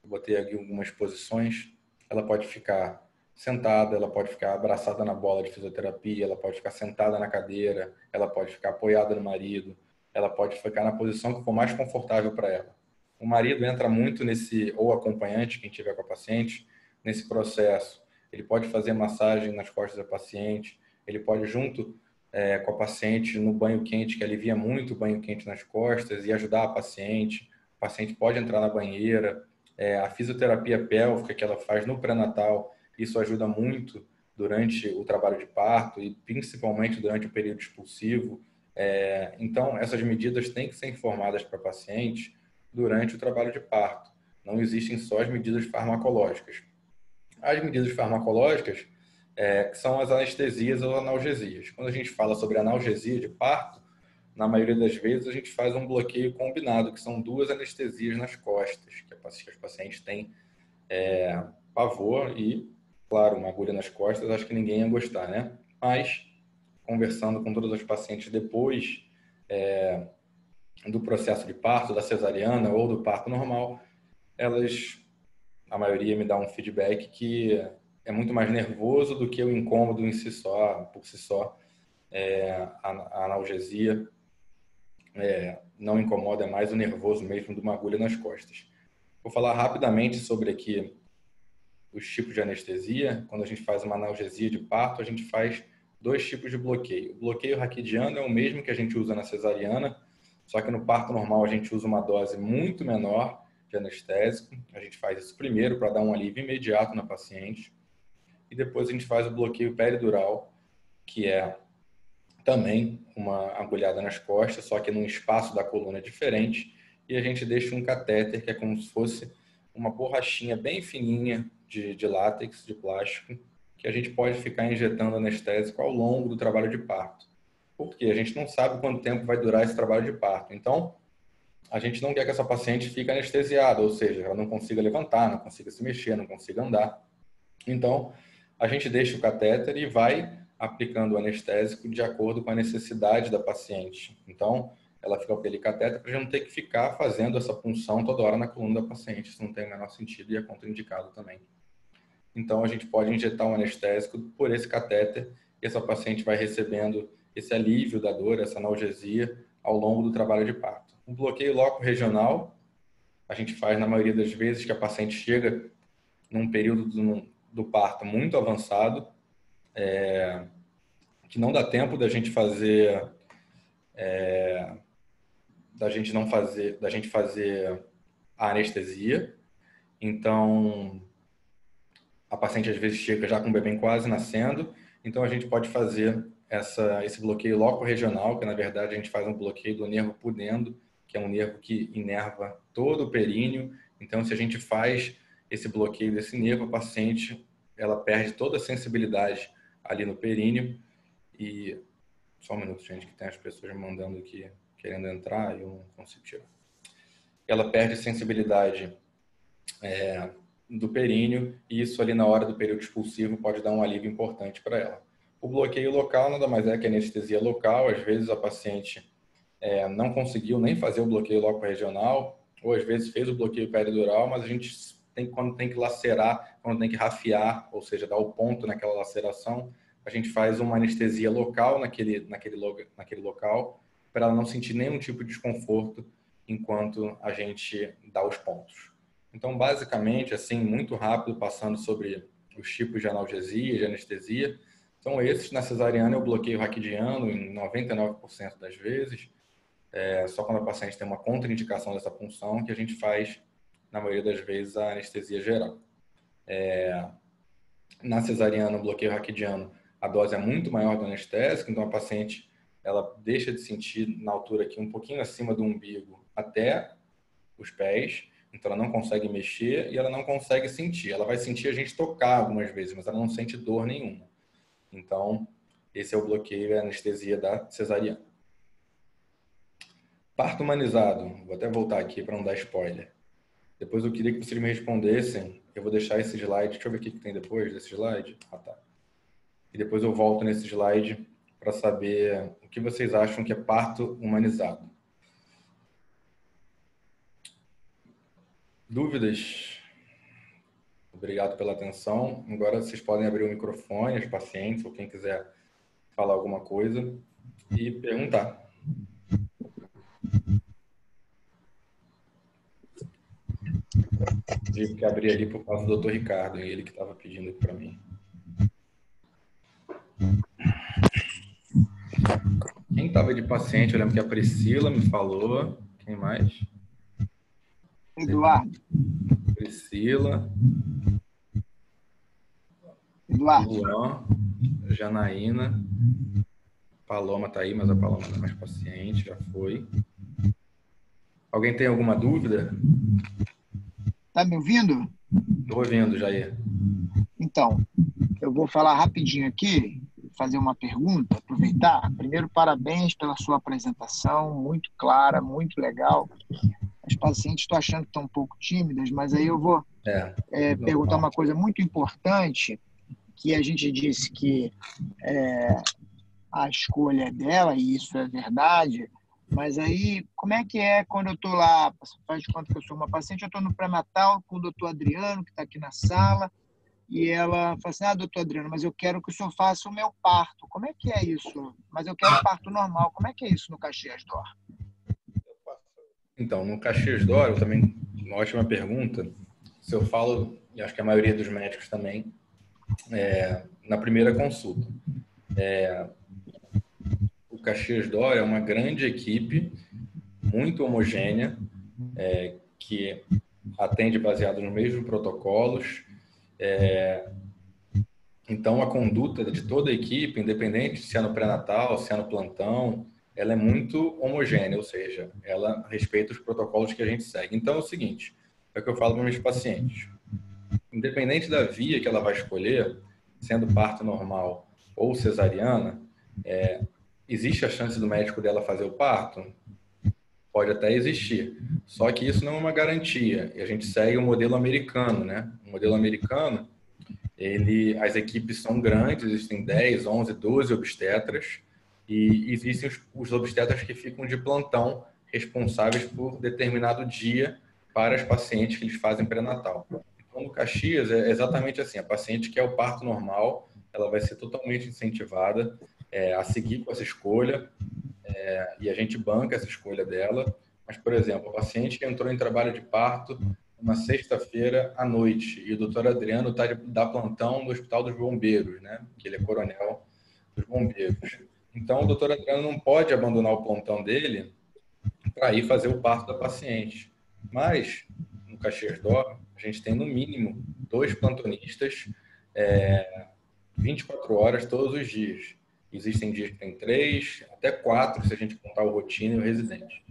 eu botei aqui algumas posições, ela pode ficar sentada, ela pode ficar abraçada na bola de fisioterapia, ela pode ficar sentada na cadeira, ela pode ficar apoiada no marido, ela pode ficar na posição que for mais confortável para ela. O marido entra muito ou acompanhante, quem tiver com a paciente, nesse processo. Ele pode fazer massagem nas costas da paciente, ele pode junto com a paciente no banho quente, que alivia muito o banho quente nas costas, e ajudar a paciente. O paciente pode entrar na banheira. A fisioterapia pélvica que ela faz no pré-natal, isso ajuda muito durante o trabalho de parto e principalmente durante o período expulsivo. Então, essas medidas têm que ser informadas para a paciente durante o trabalho de parto. Não existem só as medidas farmacológicas. As medidas farmacológicas que são as anestesias ou analgesias. Quando a gente fala sobre analgesia de parto, na maioria das vezes a gente faz um bloqueio combinado, que são 2 anestesias nas costas, que as pacientes têm pavor e, claro, uma agulha nas costas, acho que ninguém ia gostar, né? Mas, conversando com todas as pacientes depois do processo de parto, da cesariana ou do parto normal, a maioria me dá um feedback que é muito mais nervoso do que o incômodo em si só, por si só. A analgesia não incomoda, é mais o nervoso mesmo de uma agulha nas costas. Vou falar rapidamente sobre aqui os tipos de anestesia. Quando a gente faz uma analgesia de parto, a gente faz 2 tipos de bloqueio. O bloqueio raquidiano é o mesmo que a gente usa na cesariana, só que no parto normal a gente usa uma dose muito menor de anestésico. A gente faz isso primeiro para dar um alívio imediato na paciente. E depois a gente faz o bloqueio peridural, que é também uma agulhada nas costas, só que num espaço da coluna diferente. E a gente deixa um catéter, que é como se fosse uma borrachinha bem fininha de látex, de plástico, que a gente pode ficar injetando anestésico ao longo do trabalho de parto. Porque a gente não sabe quanto tempo vai durar esse trabalho de parto. Então, a gente não quer que essa paciente fique anestesiada, ou seja, ela não consiga levantar, não consiga se mexer, não consiga andar. Então, a gente deixa o catéter e vai aplicando o anestésico de acordo com a necessidade da paciente. Então, ela fica com aquele catéter para a gente não ter que ficar fazendo essa punção toda hora na coluna da paciente. Isso não tem o menor sentido e é contraindicado também. Então, a gente pode injetar um anestésico por esse catéter e essa paciente vai recebendo esse alívio da dor, essa analgesia, ao longo do trabalho de parto. Um bloqueio loco-regional, a gente faz na maioria das vezes que a paciente chega num período do parto muito avançado, que não dá tempo da gente fazer, da gente fazer a anestesia. Então, a paciente às vezes chega já com o bebê quase nascendo, então a gente pode fazer esse bloqueio loco-regional, que na verdade a gente faz um bloqueio do nervo pudendo, que é um nervo que inerva todo o períneo. Então, se a gente faz esse bloqueio desse nervo, a paciente ela perde toda a sensibilidade ali no períneo. E só um minuto, gente, que tem as pessoas me mandando aqui querendo entrar e eu não consigo tirar. Ela perde a sensibilidade do períneo e isso ali na hora do período expulsivo pode dar um alívio importante para ela. O bloqueio local nada mais é que anestesia local. Às vezes a paciente não conseguiu nem fazer o bloqueio loco-regional, ou às vezes fez o bloqueio peridural, mas a gente quando tem que lacerar, quando tem que rafiar, ou seja, dar o ponto naquela laceração, a gente faz uma anestesia local naquele local, para ela não sentir nenhum tipo de desconforto enquanto a gente dá os pontos. Então, basicamente, assim, muito rápido, passando sobre os tipos de analgesia, de anestesia, são esses. Na cesariana é o bloqueio raquidiano em 99% das vezes, só quando a paciente tem uma contraindicação dessa punção que a gente faz, na maioria das vezes, a anestesia geral. Na cesariana, o bloqueio raquidiano, a dose é muito maior do anestésico, então a paciente ela deixa de sentir na altura aqui um pouquinho acima do umbigo até os pés, então ela não consegue mexer e ela não consegue sentir. Ela vai sentir a gente tocar algumas vezes, mas ela não sente dor nenhuma. Então, esse é o bloqueio e a anestesia da cesariana. Parto humanizado. Vou até voltar aqui para não dar spoiler. Depois eu queria que vocês me respondessem. Eu vou deixar esse slide. Deixa eu ver o que tem depois desse slide. Ah, tá. E depois eu volto nesse slide para saber o que vocês acham que é parto humanizado. Dúvidas? Obrigado pela atenção. Agora vocês podem abrir o microfone, as pacientes, ou quem quiser falar alguma coisa e perguntar. Tive que abrir ali por causa do Dr. Ricardo, ele que estava pedindo aqui para mim. Quem estava de paciente? Eu lembro que a Priscila me falou. Quem mais? Eduardo. Priscila. Eduardo. Luan. Janaína. Paloma está aí, mas a Paloma não é mais paciente, já foi. Alguém tem alguma dúvida? Tá me ouvindo? Estou ouvindo, Jair. Então, eu vou falar rapidinho aqui, fazer uma pergunta, aproveitar. Primeiro, parabéns pela sua apresentação, muito clara, muito legal. As pacientes estou achando que estão um pouco tímidas, mas aí eu vou perguntar uma coisa muito importante, que a gente disse que a escolha é dela, e isso é verdade, mas aí, como é que é quando eu estou lá, faz de conta que eu sou uma paciente, eu estou no pré-natal com o doutor Adriano, que está aqui na sala, e ela fala assim, doutor Adriano, mas eu quero que o senhor faça o meu parto. Como é que é isso? Mas eu quero parto normal. Como é que é isso no Caxias d'Or? Então, no Caxias d'Or, também, uma ótima pergunta. Se eu falo, e acho que a maioria dos médicos também, na primeira consulta. O Caxias d'Or é uma grande equipe, muito homogênea, que atende baseado nos mesmos protocolos. Então, a conduta de toda a equipe, independente se é no pré-natal, se é no plantão, ela é muito homogênea, ou seja, ela respeita os protocolos que a gente segue. Então, é o seguinte, é o que eu falo para meus pacientes. Independente da via que ela vai escolher, sendo parto normal ou cesariana, existe a chance do médico dela fazer o parto? Pode até existir, só que isso não é uma garantia. E a gente segue o modelo americano, né? O modelo americano, as equipes são grandes, existem 10, 11, 12 obstetras, e existem os obstetras que ficam de plantão, responsáveis por determinado dia para as pacientes que eles fazem pré-natal. Então, no Caxias, é exatamente assim, a paciente que é o parto normal, ela vai ser totalmente incentivada a seguir com essa escolha, e a gente banca essa escolha dela. Mas, por exemplo, a paciente que entrou em trabalho de parto uma sexta-feira à noite, e o doutor Adriano dá plantão no Hospital dos Bombeiros, né? Que ele é coronel dos bombeiros. Então, o doutor Adriano não pode abandonar o plantão dele para ir fazer o parto da paciente. Mas, no Caxias Dó, a gente tem, no mínimo, 2 plantonistas 24 horas todos os dias. Existem dias que tem 3, até 4, se a gente contar o rotina e o residente.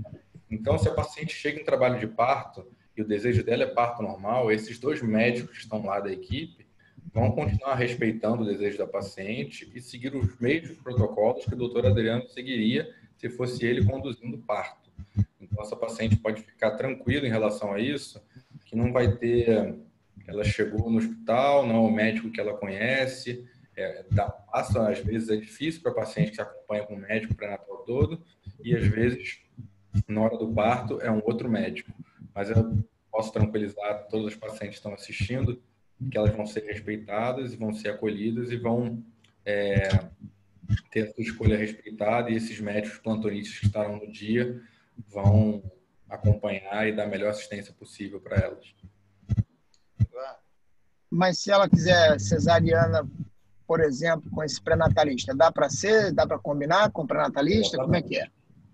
Então, se a paciente chega em trabalho de parto e o desejo dela é parto normal, esses 2 médicos que estão lá da equipe vão continuar respeitando o desejo da paciente e seguir os mesmos protocolos que o doutor Adriano seguiria se fosse ele conduzindo o parto. Então, essa paciente pode ficar tranquila em relação a isso, que não vai ter... Ela chegou no hospital, não é o médico que ela conhece, às vezes é difícil para a paciente que se acompanha com o médico pré-natal todo, e às vezes, na hora do parto, é um outro médico. Mas eu posso tranquilizar todas as pacientes que estão assistindo que elas vão ser respeitadas e vão ser acolhidas e vão ter a sua escolha respeitada, e esses médicos plantonistas que estarão no dia vão acompanhar e dar a melhor assistência possível para elas. Mas se ela quiser cesariana, por exemplo, com esse pré-natalista, dá para combinar com o pré-natalista? Como é que é?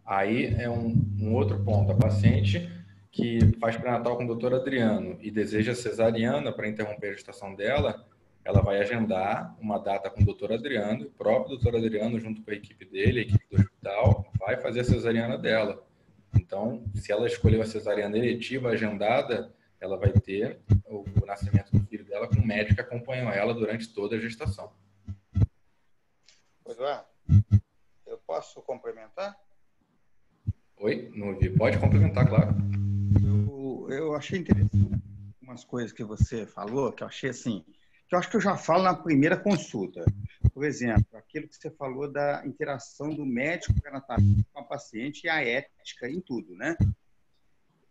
Aí é um outro ponto. A paciente que faz pré-natal com o doutor Adriano e deseja cesariana para interromper a gestação dela, ela vai agendar uma data com o doutor Adriano, o próprio doutor Adriano, junto com a equipe dele, a equipe do hospital, vai fazer a cesariana dela. Então, se ela escolheu a cesariana eletiva agendada, ela vai ter o nascimento do filho dela com um médico que acompanhou ela durante toda a gestação. Eduardo, eu posso complementar? Oi? Não ouvi. Pode complementar, claro. Eu achei interessante umas coisas que você falou, que eu achei assim, que eu acho que eu já falo na primeira consulta. Por exemplo, aquilo que você falou da interação do médico pré-natalista com a paciente e a ética em tudo, né? O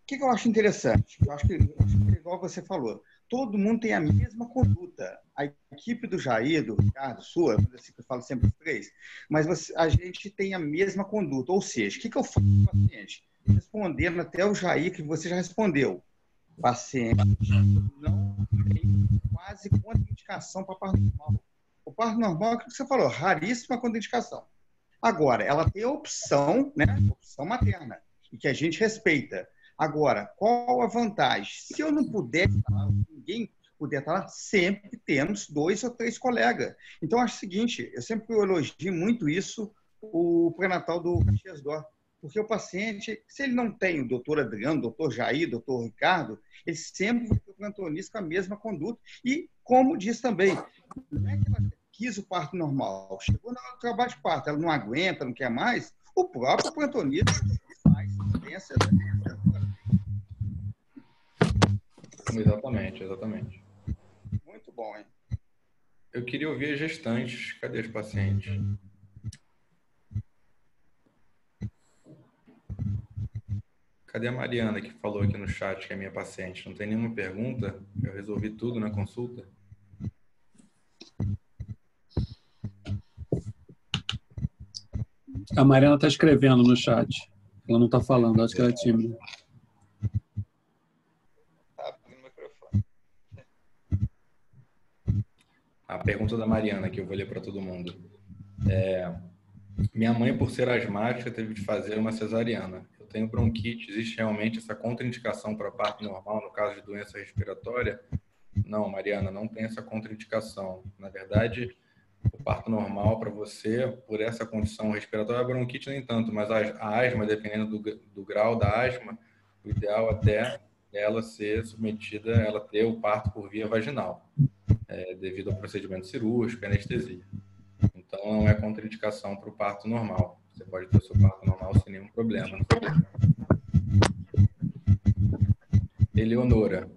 que eu acho interessante? Eu acho que é igual você falou, todo mundo tem a mesma conduta. A equipe do Jair, do Ricardo, sua, assim que eu falo sempre os 3, mas a gente tem a mesma conduta. Ou seja, o que eu faço com o paciente? Respondendo até o Jair, que você já respondeu. O paciente não tem quase contraindicação para parto normal. O parto normal, é o que você falou, raríssima contraindicação. Agora, ela tem a opção, né? Opção materna, e que a gente respeita. Agora, qual a vantagem? Se eu não puder estar lá, ninguém puder estar lá, sempre temos 2 ou 3 colegas. Então, acho o seguinte, eu sempre elogio muito isso, o pré-natal do Caxias Dó. Porque o paciente, se ele não tem o doutor Adriano, doutor Jair, doutor Ricardo, ele sempre vai ter o plantonista com a mesma conduta. E, como diz também, não é que ela quis o parto normal, chegou na hora do trabalho de parto, ela não aguenta, não quer mais, o próprio plantonista faz diferença. Exatamente. Muito bom, hein? Eu queria ouvir as gestantes. Cadê as pacientes? Cadê a Mariana, que falou aqui no chat que é minha paciente? Não tem nenhuma pergunta? Eu resolvi tudo na consulta? A Mariana está escrevendo no chat. Ela não está falando, acho que ela é tímida. A pergunta da Mariana, que eu vou ler para todo mundo. Minha mãe, por ser asmática, teve de fazer uma cesariana. Eu tenho bronquite. Existe realmente essa contraindicação para parto normal no caso de doença respiratória? Não, Mariana, não tem essa contraindicação. Na verdade, o parto normal para você, por essa condição respiratória, a bronquite nem tanto, mas a asma, dependendo do grau da asma, o ideal até ela ser submetida, ela ter o parto por via vaginal. devido ao procedimento cirúrgico, anestesia. Então, não é contraindicação para o parto normal. Você pode ter o seu parto normal sem nenhum problema. Eleonora,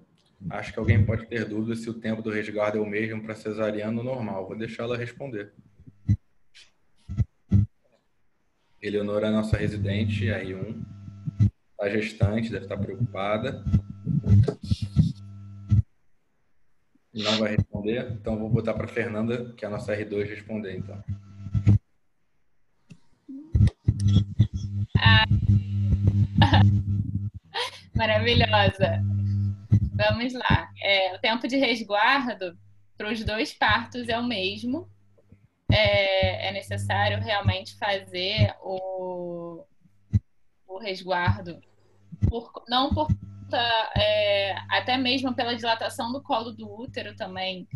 acho que alguém pode ter dúvida se o tempo do resguardo é o mesmo para cesariano normal. Vou deixar ela responder. Eleonora é nossa residente, R1. Está gestante, deve estar preocupada. Não vai responder, então vou botar para a Fernanda, que é a nossa R2, responder, então. Maravilhosa. Vamos lá. O tempo de resguardo para os 2 partos é o mesmo. É necessário realmente fazer o resguardo, não por até mesmo pela dilatação do colo do útero também.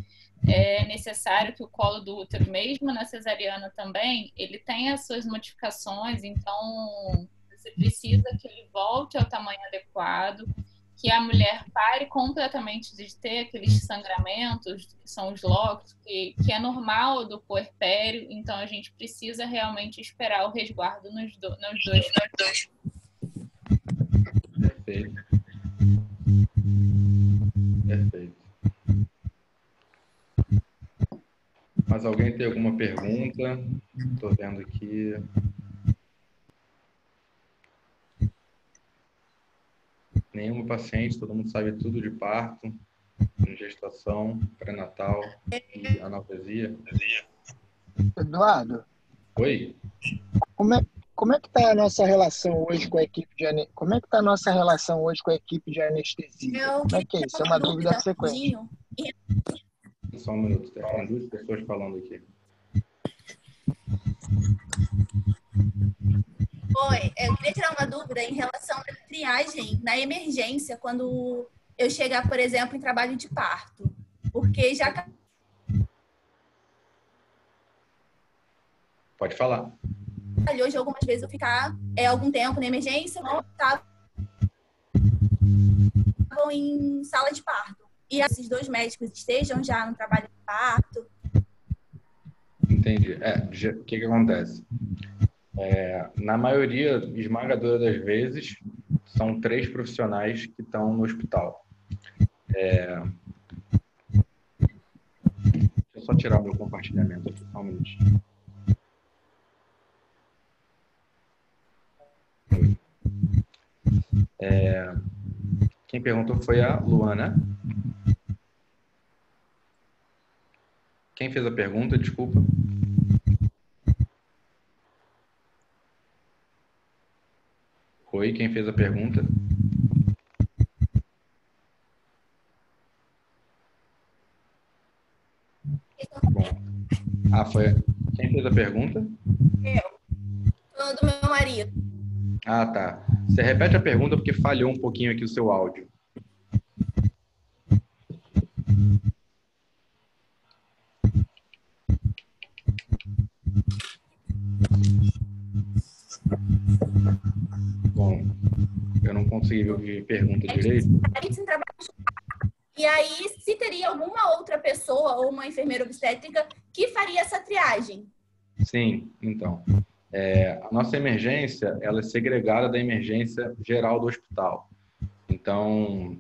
É necessário que o colo do útero, mesmo na cesariana também, ele tenha as suas modificações, então você precisa que ele volte ao tamanho adequado, que a mulher pare completamente de ter aqueles sangramentos, que são os locos, que é normal do puerpério, então a gente precisa realmente esperar o resguardo nos dois. Perfeito. Perfeito. Mas alguém tem alguma pergunta? Estou vendo aqui. Nenhuma paciente, todo mundo sabe tudo de parto, gestação, pré-natal e analgesia. Eduardo, Oi? como é que está a nossa relação hoje com a equipe de como é que tá a nossa relação hoje com a equipe de anestesia? Como é que é isso? É uma dúvida frequente. Só um minuto, tem 2 pessoas falando aqui. Oi, eu queria tirar uma dúvida em relação à triagem na emergência, quando eu chegar, por exemplo, em trabalho de parto. Porque já... Pode falar. Hoje, algumas vezes, eu ficar algum tempo na emergência, eu estava em sala de parto. E esses 2 médicos estejam já no trabalho de parto. Entendi. O que acontece? Na maioria esmagadora das vezes, são 3 profissionais que estão no hospital. Deixa eu só tirar meu compartilhamento aqui, só um minutinho. Quem perguntou foi a Luana. Quem fez a pergunta, desculpa? Oi, quem fez a pergunta? Bom. Foi. Quem fez a pergunta? Eu. Do meu marido. Tá. Você repete a pergunta porque falhou um pouquinho aqui o seu áudio. Bom, eu não consegui ouvir a pergunta direito. E aí, se teria alguma outra pessoa ou uma enfermeira obstétrica que faria essa triagem? Sim, então. A nossa emergência, ela é segregada da emergência geral do hospital. Então,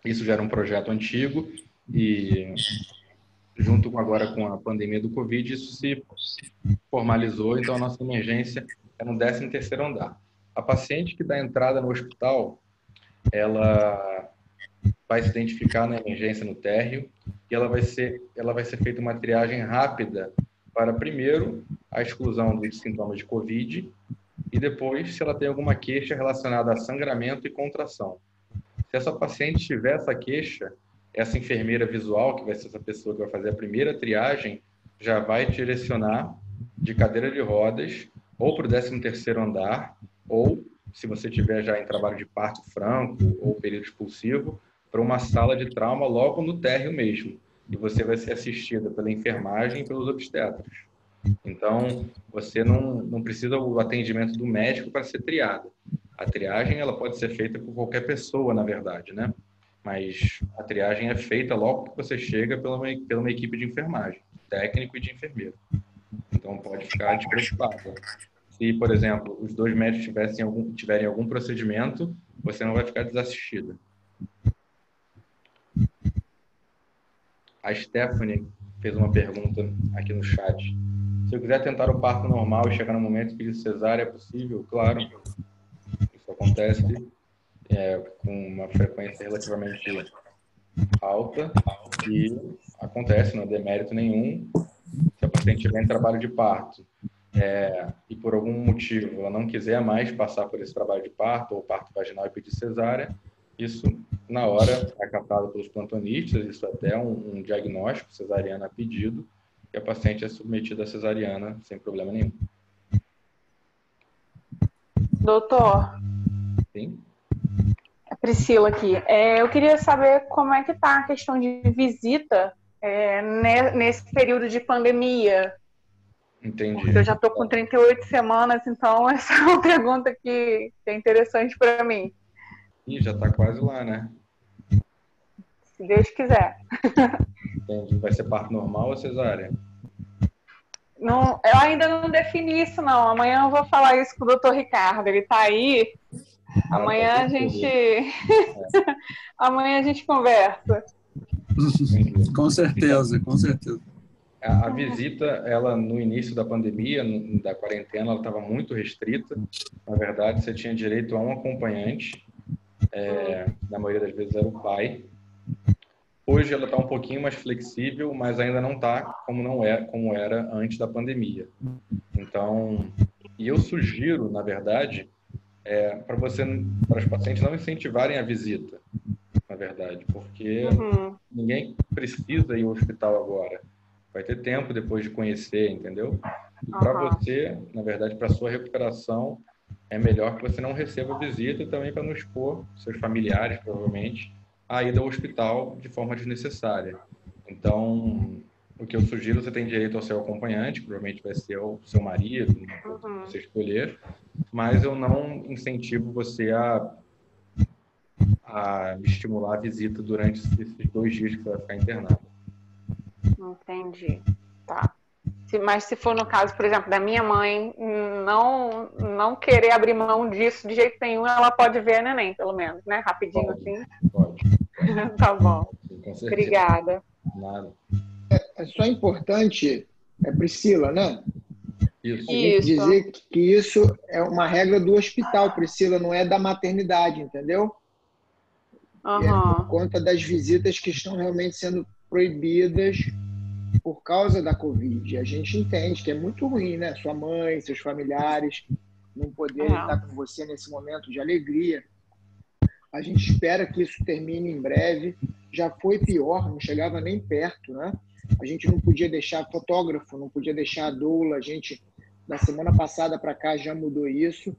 isso já era um projeto antigo e, junto agora com a pandemia do Covid, isso se formalizou. Então, a nossa emergência é no 13º andar. A paciente que dá entrada no hospital, ela vai se identificar na emergência no térreo e ela vai ser feita uma triagem rápida para, primeiro, a exclusão dos sintomas de Covid e depois, se ela tem alguma queixa relacionada a sangramento e contração. Se essa paciente tiver essa queixa, essa enfermeira visual, que vai ser essa pessoa que vai fazer a primeira triagem, já vai direcionar de cadeira de rodas ou para o 13º andar, ou, se você tiver já em trabalho de parto franco ou período expulsivo, para uma sala de trauma logo no térreo mesmo. E você vai ser assistida pela enfermagem e pelos obstetras. Então, você não precisa do atendimento do médico para ser triada. A triagem ela pode ser feita por qualquer pessoa, na verdade, né? Mas a triagem é feita logo que você chega pela uma equipe de enfermagem, técnico e de enfermeiro. Então, pode ficar despreocupado. Se, por exemplo, os 2 médicos tiverem algum procedimento, você não vai ficar desassistida. A Stephanie fez uma pergunta aqui no chat. Se eu quiser tentar o parto normal e chegar no momento e pedir cesárea, é possível? Claro. Isso acontece com uma frequência relativamente alta e acontece, não é demérito nenhum. Se a paciente estiver em trabalho de parto e por algum motivo ela não quiser mais passar por esse trabalho de parto ou parto vaginal e pedir cesárea, isso na hora é captado pelos plantonistas, isso até é um diagnóstico cesariana a pedido, e a paciente é submetida à cesariana sem problema nenhum. Doutor, Sim? é Priscila aqui. Eu queria saber como é que está a questão de visita nesse período de pandemia. Entendi. Porque eu já estou com 38 semanas, então essa é uma pergunta que é interessante para mim. Ih, já está quase lá, né? Se Deus quiser. Entendi. Vai ser parto normal ou cesárea? Não, eu ainda não defini isso, não. Amanhã eu vou falar isso com o doutor Ricardo. Ele está aí. Amanhã a gente... Amanhã a gente conversa. Com certeza, com certeza. A visita, ela no início da pandemia, da quarentena, ela estava muito restrita. Na verdade, você tinha direito a um acompanhante. Na maioria das vezes era o pai. Hoje ela está um pouquinho mais flexível, mas ainda não está como era antes da pandemia. Então, e eu sugiro, na verdade, para os pacientes não incentivarem a visita, na verdade, porque ninguém precisa ir ao hospital agora. Vai ter tempo depois de conhecer, entendeu? E para você, na verdade, para a sua recuperação, é melhor que você não receba visita e também para não expor seus familiares, provavelmente, a ida ao hospital de forma desnecessária. Então, o que eu sugiro, você tem direito ao seu acompanhante, que provavelmente vai ser o seu marido, você escolher, mas eu não incentivo você a estimular a visita durante esses 2 dias que você vai ficar internado. Entendi. Tá. Mas se for no caso, por exemplo, da minha mãe não querer abrir mão disso de jeito nenhum, ela pode ver a neném, pelo menos, né? Rapidinho assim. Pode. Tá bom. Com certeza. Obrigada. Nada. É só importante, Priscila, né? Isso. A gente dizer que isso é uma regra do hospital, Priscila, não é da maternidade, entendeu? É por conta das visitas que estão realmente sendo proibidas por causa da Covid. A gente entende que é muito ruim, né? Sua mãe, seus familiares não poderem estar com você nesse momento de alegria. A gente espera que isso termine em breve. Já foi pior, não chegava nem perto, né? A gente não podia deixar fotógrafo, não podia deixar a doula. A gente, da semana passada para cá, já mudou isso.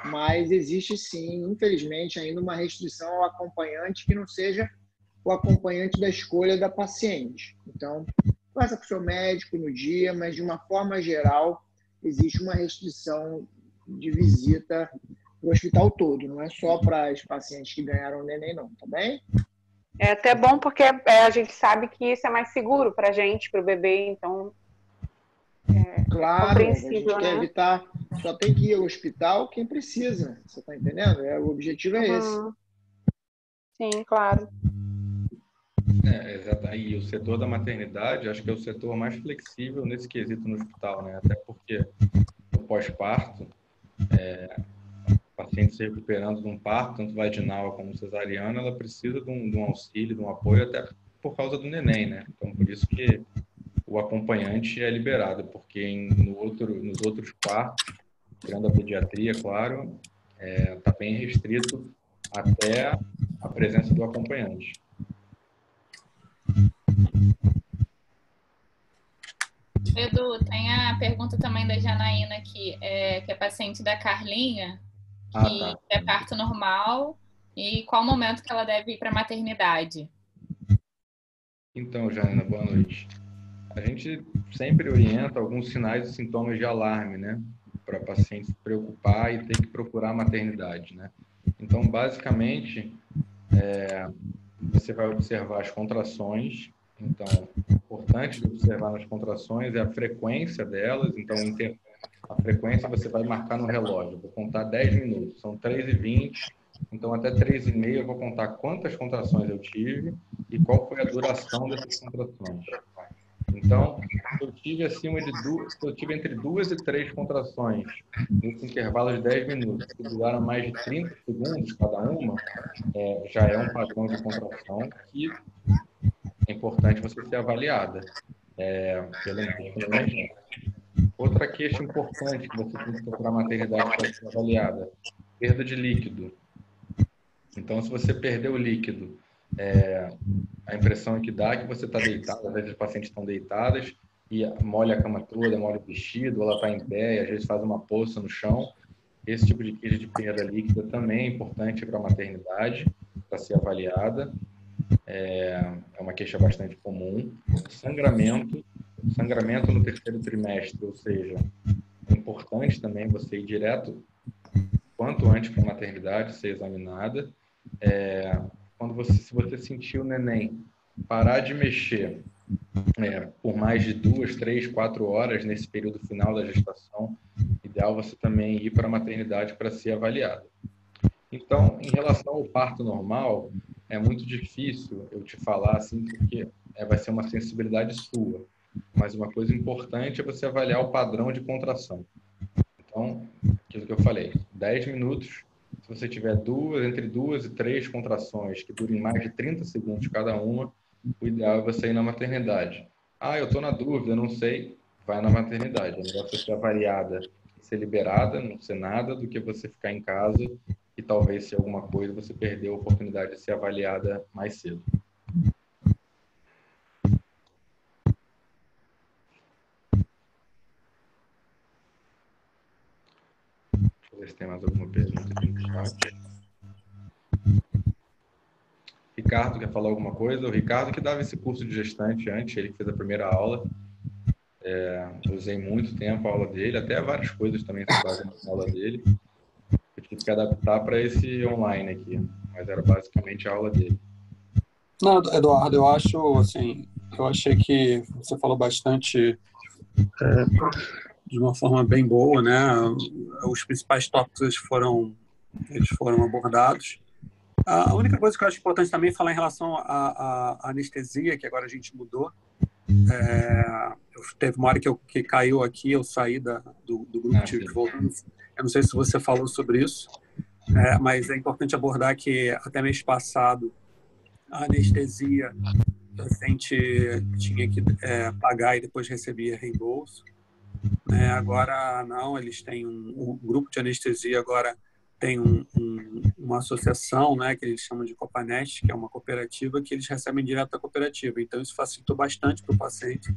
Mas existe, sim, infelizmente, ainda uma restrição ao acompanhante que não seja o acompanhante da escolha da paciente. Então, conversa com o seu médico no dia, mas, de uma forma geral, existe uma restrição de visita para o hospital todo, não é só para as pacientes que ganharam neném, não, tá bem? É até bom porque a gente sabe que isso é mais seguro para a gente, para o bebê, então claro, a gente né? quer evitar, só tem que ir ao hospital quem precisa, você está entendendo? O objetivo é esse. Sim, claro. Exato. E o setor da maternidade, acho que é o setor mais flexível nesse quesito no hospital, né? Até porque no pós-parto, a paciente se recuperando de um parto, tanto vaginal como cesariano, ela precisa de um auxílio, de um apoio, até por causa do neném, né? Então, por isso que o acompanhante é liberado, porque nos outros partos, tirando a pediatria, claro, está bem restrito até a presença do acompanhante. Edu, tem a pergunta também da Janaína aqui, que é paciente da Carlinha, que é parto normal, e qual momento que ela deve ir para a maternidade? Então, Janaína, boa noite. A gente sempre orienta alguns sinais e sintomas de alarme, né? Para a paciente se preocupar e ter que procurar a maternidade, né? Então, basicamente, você vai observar as contrações. Então, o importante de observar nas contrações é a frequência delas. Então, a frequência você vai marcar no relógio. Vou contar 10 minutos, são 3h20. Então, até 3h30 eu vou contar quantas contrações eu tive e qual foi a duração dessas contrações. Então, se eu tive entre 2 e 3 contrações nesse intervalo de 10 minutos, que duraram mais de 30 segundos cada uma, já é um padrão de contração que é importante você ser avaliada pelo médico. Outra queixa importante que você tem que procurar a maternidade para ser avaliada: perda de líquido. Então, se você perdeu o líquido, a impressão que dá é que você está deitado, às vezes os pacientes estão deitadas e molha a cama toda, molha o vestido, ela está em pé, e às vezes faz uma poça no chão. Esse tipo de queixa de perda líquida também é importante para a maternidade, para ser avaliada. É uma queixa bastante comum. Sangramento no terceiro trimestre, ou seja, é importante também você ir direto quanto antes para a maternidade, ser examinada. Se você sentir o neném parar de mexer por mais de 2, 3, 4 horas nesse período final da gestação, ideal você também ir para a maternidade para ser avaliado. Então, em relação ao parto normal, é muito difícil eu te falar assim, porque vai ser uma sensibilidade sua. Mas uma coisa importante é você avaliar o padrão de contração. Então, aquilo que eu falei, 10 minutos, se você tiver entre 2 e 3 contrações que durem mais de 30 segundos cada uma, o ideal é você ir na maternidade. Eu estou na dúvida, não sei, vai na maternidade. É melhor você ser avaliada e ser liberada, não ser nada, do que você ficar em casa e talvez, se alguma coisa, você perder a oportunidade de ser avaliada mais cedo. Deixa eu ver se tem mais alguma pergunta aqui no chat. Ricardo quer falar alguma coisa? O Ricardo que dava esse curso de gestante antes, ele que fez a primeira aula. Eu usei muito tempo a aula dele, até várias coisas também se fazem na aula dele. Eu tive que adaptar para esse online aqui, mas era basicamente a aula dele. Não, Eduardo, eu achei que você falou bastante de uma forma bem boa, né? Os principais tópicos foram abordados. A única coisa que eu acho importante também é falar em relação à anestesia, que agora a gente mudou. Teve uma hora que caiu aqui, eu saí do grupo, tive que voltar. Eu não sei se você falou sobre isso, mas é importante abordar que até mês passado a anestesia a gente tinha que pagar e depois recebia reembolso. Agora não, eles têm um grupo de anestesia, agora tem uma associação, né, que eles chamam de Copanet, que é uma cooperativa, que eles recebem direto da cooperativa. Então, isso facilitou bastante para o paciente.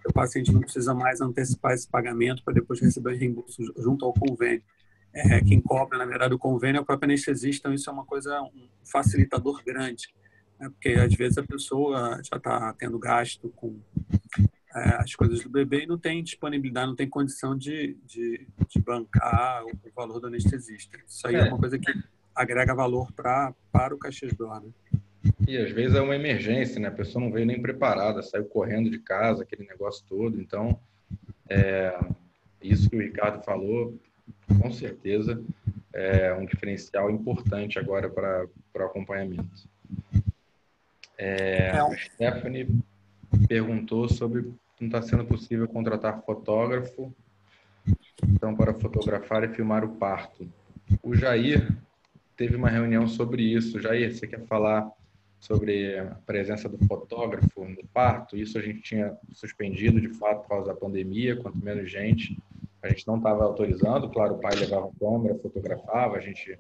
O paciente não precisa mais antecipar esse pagamento para depois receber reembolso junto ao convênio. Quem cobra, na verdade, o convênio é o próprio anestesista, então isso é uma coisa, um facilitador grande, né? Porque às vezes a pessoa já está tendo gasto com as coisas do bebê e não tem disponibilidade, não tem condição de bancar o valor do anestesista. Isso aí é uma coisa que agrega valor para o Caixas-D'Or, né? E às vezes é uma emergência, né? A pessoa não veio nem preparada, saiu correndo de casa, aquele negócio todo. Então, isso que o Ricardo falou, com certeza, é um diferencial importante agora para o acompanhamento. A Stephanie perguntou sobre não está sendo possível contratar fotógrafo, então, para fotografar e filmar o parto. O Jair teve uma reunião sobre isso. Jair, você quer falar sobre a presença do fotógrafo no parto? Isso a gente tinha suspendido, de fato, por causa da pandemia. Quanto menos gente, a gente não estava autorizando. Claro, o pai levava a câmera, fotografava, a gente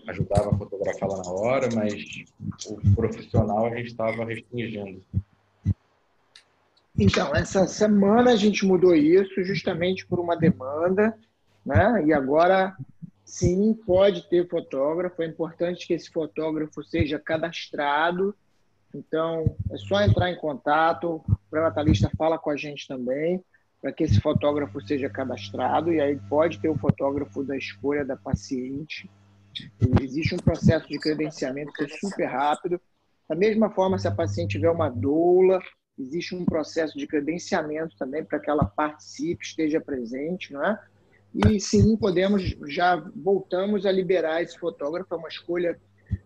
ajudava a fotografar lá na hora, mas o profissional a gente estava restringindo. Então, essa semana a gente mudou isso justamente por uma demanda, né? E agora, sim, pode ter fotógrafo. É importante que esse fotógrafo seja cadastrado. Então, é só entrar em contato. O pré-natalista fala com a gente também, para que esse fotógrafo seja cadastrado. E aí pode ter o fotógrafo da escolha da paciente. Existe um processo de credenciamento que é super rápido. Da mesma forma, se a paciente tiver uma doula, existe um processo de credenciamento também para que ela participe, esteja presente, não é? E sim, já voltamos a liberar esse fotógrafo, é uma escolha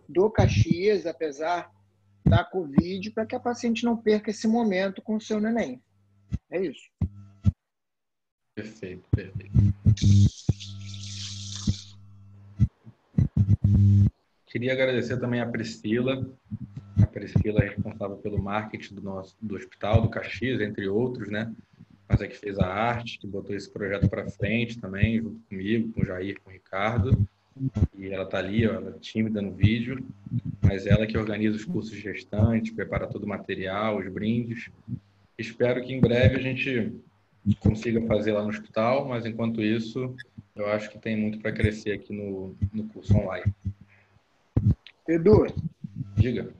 do Caxias, apesar da Covid, para que a paciente não perca esse momento com o seu neném. É isso. Perfeito. Queria agradecer também a Priscila. A Priscila é responsável pelo marketing do hospital, do Caxias, entre outros, né? Mas é que fez a arte, que botou esse projeto para frente também, junto comigo, com o Jair, com o Ricardo. E ela está ali, ó, ela é tímida no vídeo, mas ela que organiza os cursos gestantes, prepara todo o material, os brindes. Espero que em breve a gente consiga fazer lá no hospital, mas enquanto isso, eu acho que tem muito para crescer aqui no curso online. Edu, diga.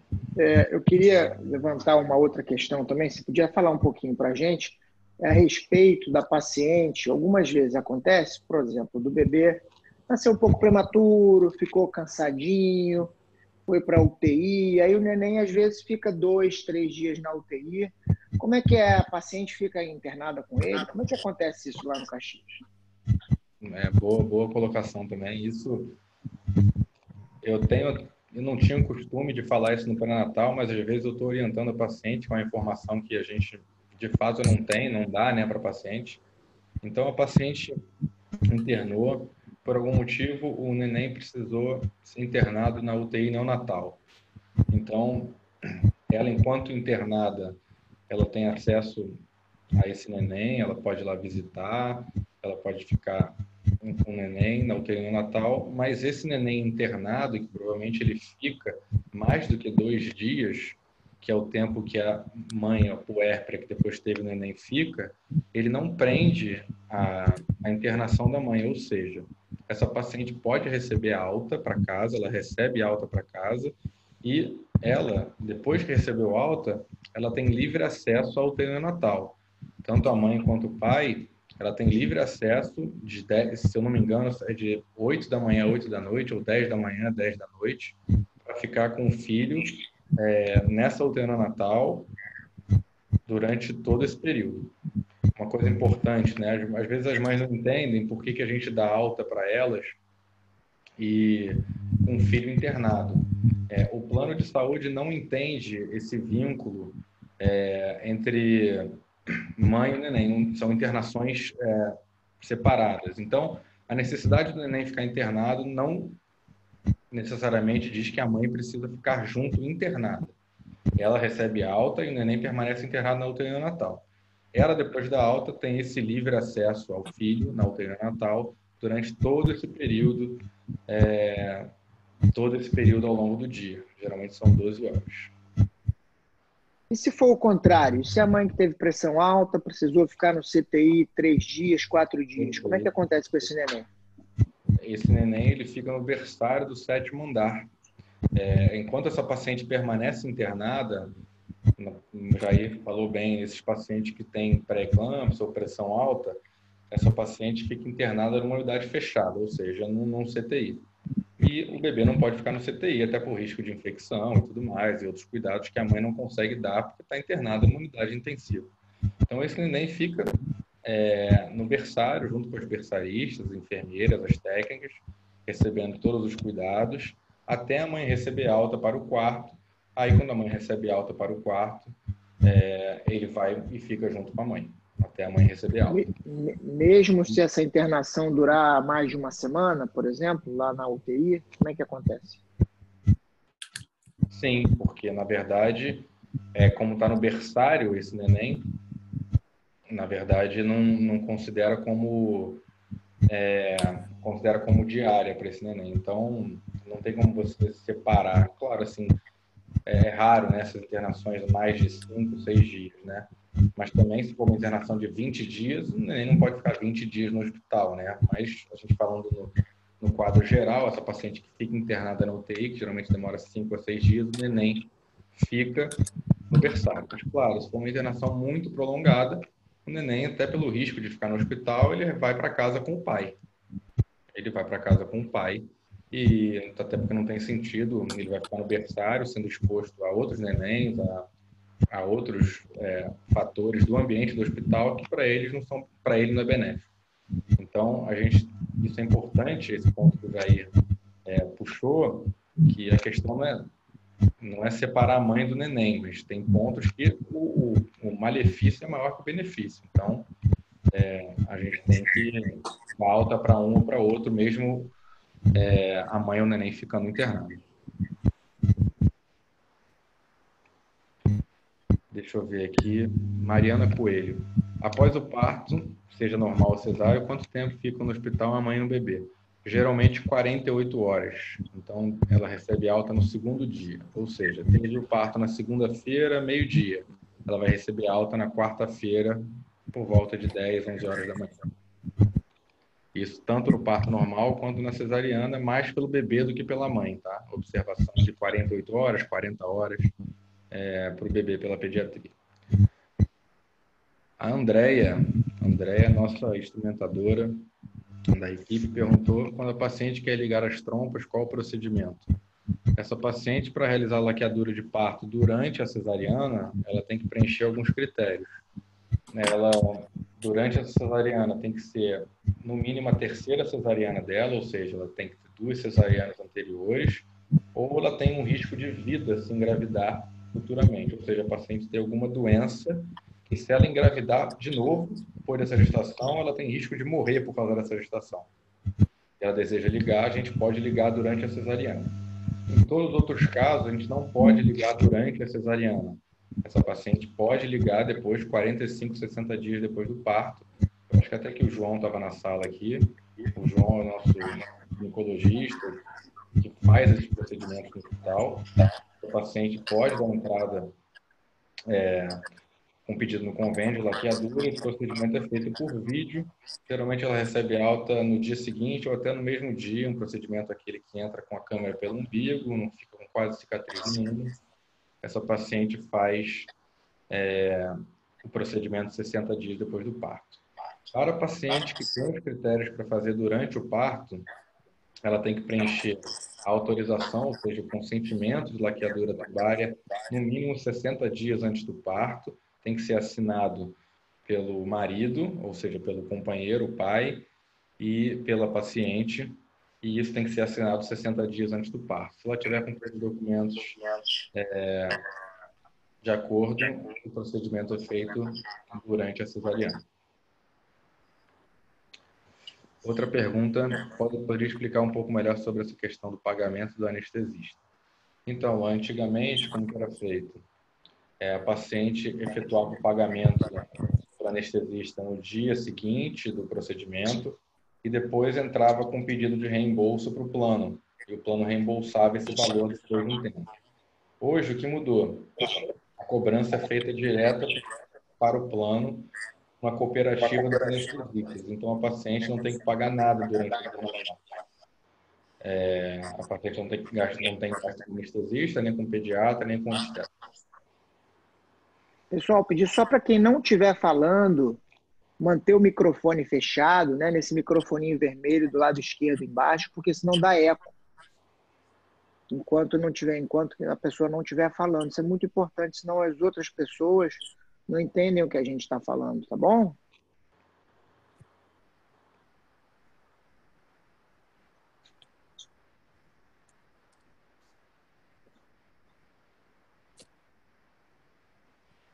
Eu queria levantar uma outra questão também. Você podia falar um pouquinho para a gente a respeito da paciente? Algumas vezes acontece, por exemplo, do bebê nasceu um pouco prematuro, ficou cansadinho, foi para a UTI, aí o neném às vezes fica 2, 3 dias na UTI. Como é que a paciente fica internada com ele? Como é que acontece isso lá no Caxias? Boa colocação também. Isso eu não tinha o costume de falar isso no pré-natal, mas às vezes eu estou orientando a paciente com a informação que a gente de fato não dá, né, para a paciente. Então a paciente internou, por algum motivo o neném precisou ser internado na UTI neonatal. Então ela, enquanto internada, ela tem acesso a esse neném, ela pode ir lá visitar, ela pode ficar com o neném na UTI neonatal, mas esse neném internado, que provavelmente ele fica mais do que 2 dias, que é o tempo que a mãe, a puérpera, que depois teve o neném, fica, ele não prende a internação da mãe, ou seja, essa paciente pode receber alta para casa, ela recebe alta para casa, e ela, depois que recebeu alta, ela tem livre acesso ao UTI neonatal. Tanto a mãe quanto o pai, ela tem livre acesso, se eu não me engano, é de 8 da manhã a 8 da noite, ou 10 da manhã a 10 da noite, para ficar com o filho nessa UTI neonatal durante todo esse período. Uma coisa importante, né? Às vezes as mães não entendem por que a gente dá alta para elas e com um filho internado. O plano de saúde não entende esse vínculo entre mãe e neném, são internações separadas. Então, a necessidade do neném ficar internado não necessariamente diz que a mãe precisa ficar junto internada. Ela recebe alta e o neném permanece internado na UTI neonatal. Ela, depois da alta, tem esse livre acesso ao filho na UTI neonatal durante todo esse período ao longo do dia. Geralmente são 12 horas. E se for o contrário? Se a mãe que teve pressão alta precisou ficar no CTI 3 dias, 4 dias, como é que acontece com esse neném? Esse neném ele fica no berçário do 7º andar. Enquanto essa paciente permanece internada, o Jair falou bem, esses pacientes que têm pré-eclâmpsia ou pressão alta, essa paciente fica internada numa unidade fechada, ou seja, num CTI. E o bebê não pode ficar no CTI, até por risco de infecção e tudo mais, e outros cuidados que a mãe não consegue dar porque está internada numa unidade intensiva. Então, esse neném fica no berçário, junto com os berçaristas, as enfermeiras, as técnicas, recebendo todos os cuidados, até a mãe receber alta para o quarto. Aí, quando a mãe recebe alta para o quarto, ele vai e fica junto com a mãe, até a mãe receber alta. Mesmo se essa internação durar mais de uma semana, por exemplo, lá na UTI, como é que acontece? Sim, porque, na verdade, como está no berçário esse neném, na verdade, não considera como diária para esse neném. Então, não tem como você separar. Claro, assim, é raro, né, essas internações mais de 5, 6 dias, né? Mas também, se for uma internação de 20 dias, o neném não pode ficar 20 dias no hospital, né? Mas a gente falando no quadro geral, essa paciente que fica internada na UTI, que geralmente demora 5 a 6 dias, o neném fica no berçário. Mas, claro, se for uma internação muito prolongada, o neném, até pelo risco de ficar no hospital, ele vai para casa com o pai. Ele vai para casa com o pai e até porque não tem sentido, ele vai ficar no berçário sendo exposto a outros nenéns, a outros fatores do ambiente do hospital que para ele não é benéfico. Então, isso é importante, esse ponto que o Jair puxou, que a questão não é separar a mãe do neném, mas tem pontos que o malefício é maior que o benefício. Então, a gente tem que dar alta para um ou para outro, mesmo a mãe ou o neném ficando internado. Deixa eu ver aqui. Mariana Coelho. Após o parto, seja normal ou cesárea, quanto tempo fica no hospital a mãe e o bebê? Geralmente 48 horas. Então, ela recebe alta no segundo dia. Ou seja, teve o parto na segunda-feira, meio-dia. Ela vai receber alta na quarta-feira, por volta de 10, 11 horas da manhã. Isso tanto no parto normal quanto na cesariana, mais pelo bebê do que pela mãe, tá? Observação de 48 horas, 40 horas para o bebê pela pediatria. A Andréia, nossa instrumentadora da equipe, perguntou: quando a paciente quer ligar as trompas, qual o procedimento? Essa paciente, para realizar a laqueadura de parto durante a cesariana, ela tem que preencher alguns critérios. Ela, durante a cesariana, tem que ser, no mínimo, a terceira cesariana dela, ou seja, ela tem que ter 2 cesarianas anteriores, ou ela tem um risco de vida se engravidar futuramente, ou seja, a paciente tem alguma doença que, se ela engravidar de novo por essa gestação, ela tem risco de morrer por causa dessa gestação. Se ela deseja ligar, a gente pode ligar durante a cesariana. Em todos os outros casos, a gente não pode ligar durante a cesariana. Essa paciente pode ligar depois de 45, 60 dias depois do parto. Eu acho que até que o João estava na sala aqui. O João é nosso ginecologista que faz esses procedimentos no hospital. O paciente pode dar entrada com pedido no convênio de laqueadura. Esse procedimento é feito por vídeo. Geralmente ela recebe alta no dia seguinte ou até no mesmo dia. Um procedimento aquele que entra com a câmera pelo umbigo, não fica com quase cicatriz nenhuma. Essa paciente faz o procedimento 60 dias depois do parto. Para a paciente que tem os critérios para fazer durante o parto, ela tem que preencher a autorização, ou seja, o consentimento de laqueadura tubária, no mínimo 60 dias antes do parto. Tem que ser assinado pelo marido, ou seja, pelo companheiro, o pai, e pela paciente, e isso tem que ser assinado 60 dias antes do parto. Se ela tiver com todos os documentos de acordo, o procedimento é feito durante a cesariana. Outra pergunta: poderia explicar um pouco melhor sobre essa questão do pagamento do anestesista? Então, antigamente, como que era feito? A paciente efetuava o pagamento do anestesista no dia seguinte do procedimento e depois entrava com pedido de reembolso para o plano. E o plano reembolsava esse valor depois de um tempo. Hoje, o que mudou? A cobrança é feita direto para o plano, uma cooperativa dos anestesistas. Então, a paciente não tem que pagar nada durante a internação. A paciente não tem gasto com anestesista, nem com pediatra, nem com obstetra. Pessoal, pedir só para quem não estiver falando, manter o microfone fechado, né, nesse microfoninho vermelho do lado esquerdo embaixo, porque senão dá eco. Enquanto a pessoa não estiver falando. Isso é muito importante, senão as outras pessoas não entendem o que a gente está falando, tá bom?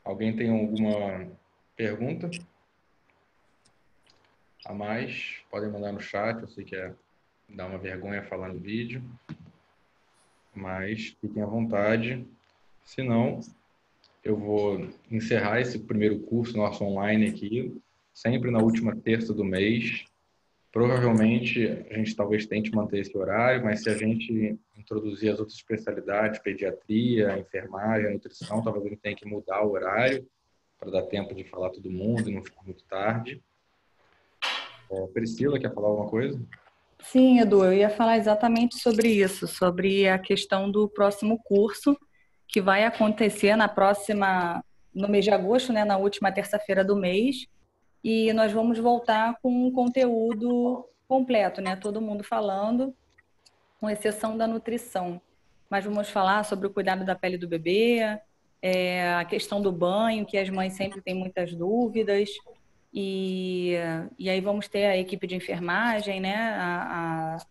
Alguém tem alguma pergunta a mais? Podem mandar no chat. Eu sei que dá uma vergonha falar no vídeo, mas fiquem à vontade. Se não, eu vou encerrar esse primeiro curso nosso online aqui, sempre na última terça do mês. Provavelmente a gente talvez tente manter esse horário, mas se a gente introduzir as outras especialidades, pediatria, enfermagem, nutrição, talvez a gente tenha que mudar o horário para dar tempo de falar todo mundo e não ficar muito tarde. Priscila, quer falar alguma coisa? Sim, Edu, eu ia falar exatamente sobre isso, sobre a questão do próximo curso, que vai acontecer no mês de agosto, né, na última terça-feira do mês, e nós vamos voltar com um conteúdo completo, né, todo mundo falando, com exceção da nutrição. Mas vamos falar sobre o cuidado da pele do bebê, a questão do banho, que as mães sempre têm muitas dúvidas. E aí vamos ter a equipe de enfermagem, né?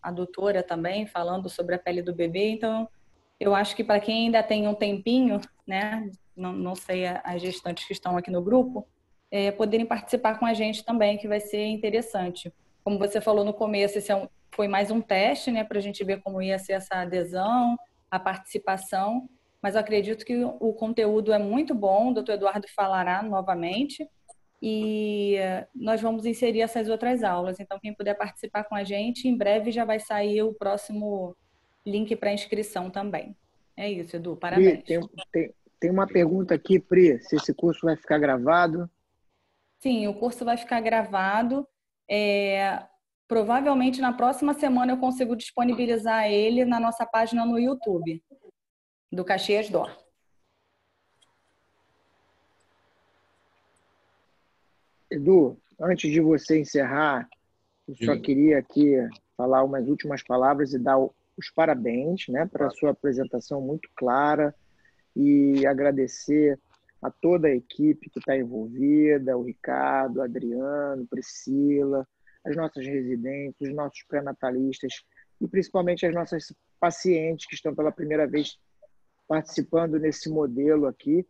A doutora também falando sobre a pele do bebê. Então, eu acho que para quem ainda tem um tempinho, né? Não sei as gestantes que estão aqui no grupo, poderem participar com a gente também, que vai ser interessante. Como você falou no começo, esse foi mais um teste, né? Para a gente ver como ia ser essa adesão, a participação. Mas eu acredito que o conteúdo é muito bom, o doutor Eduardo falará novamente. E nós vamos inserir essas outras aulas. Então, quem puder participar com a gente, em breve já vai sair o próximo link para inscrição também. É isso, Edu, parabéns. Pri, tem uma pergunta aqui, Pri, se esse curso vai ficar gravado? Sim, o curso vai ficar gravado. Provavelmente na próxima semana eu consigo disponibilizar ele na nossa página no YouTube, do Caxias D'Or. Edu, antes de você encerrar, eu só queria aqui falar umas últimas palavras e dar os parabéns, né, para a sua apresentação muito clara e agradecer a toda a equipe que está envolvida, o Ricardo, o Adriano, Priscila, as nossas residentes, os nossos pré-natalistas e principalmente as nossas pacientes que estão pela primeira vez participando nesse modelo aqui,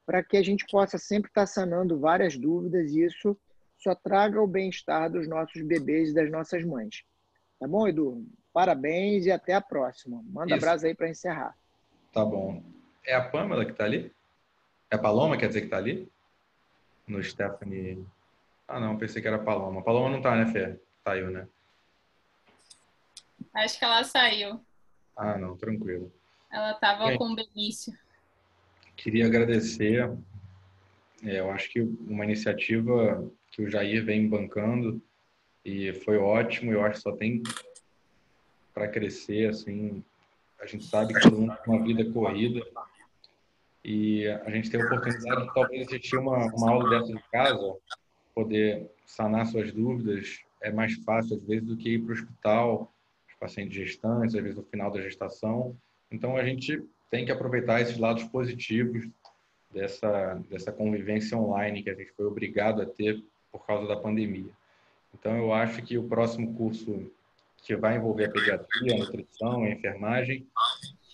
para que a gente possa sempre estar sanando várias dúvidas e isso só traga o bem-estar dos nossos bebês e das nossas mães. Tá bom, Edu? Parabéns e até a próxima. Manda abraço aí para encerrar. Tá bom. É a Pamela que está ali? É a Paloma, quer dizer, que está ali? No Stephanie... Ah, não, pensei que era a Paloma. A Paloma não está, né, Fê? Saiu, né? Acho que ela saiu. Ah, não, tranquilo. Ela estava com o Benício. Queria agradecer. Eu acho que uma iniciativa que o Jair vem bancando e foi ótimo. Eu acho que só tem para crescer, assim. A gente sabe que todo mundo tem uma vida corrida e a gente tem a oportunidade de talvez assistir uma aula dessa em casa, poder sanar suas dúvidas. É mais fácil, às vezes, do que ir para o hospital, os pacientes gestantes, às vezes no final da gestação. Então, a gente tem que aproveitar esses lados positivos dessa convivência online que a gente foi obrigado a ter por causa da pandemia. Então, eu acho que o próximo curso que vai envolver a pediatria, a nutrição, a enfermagem,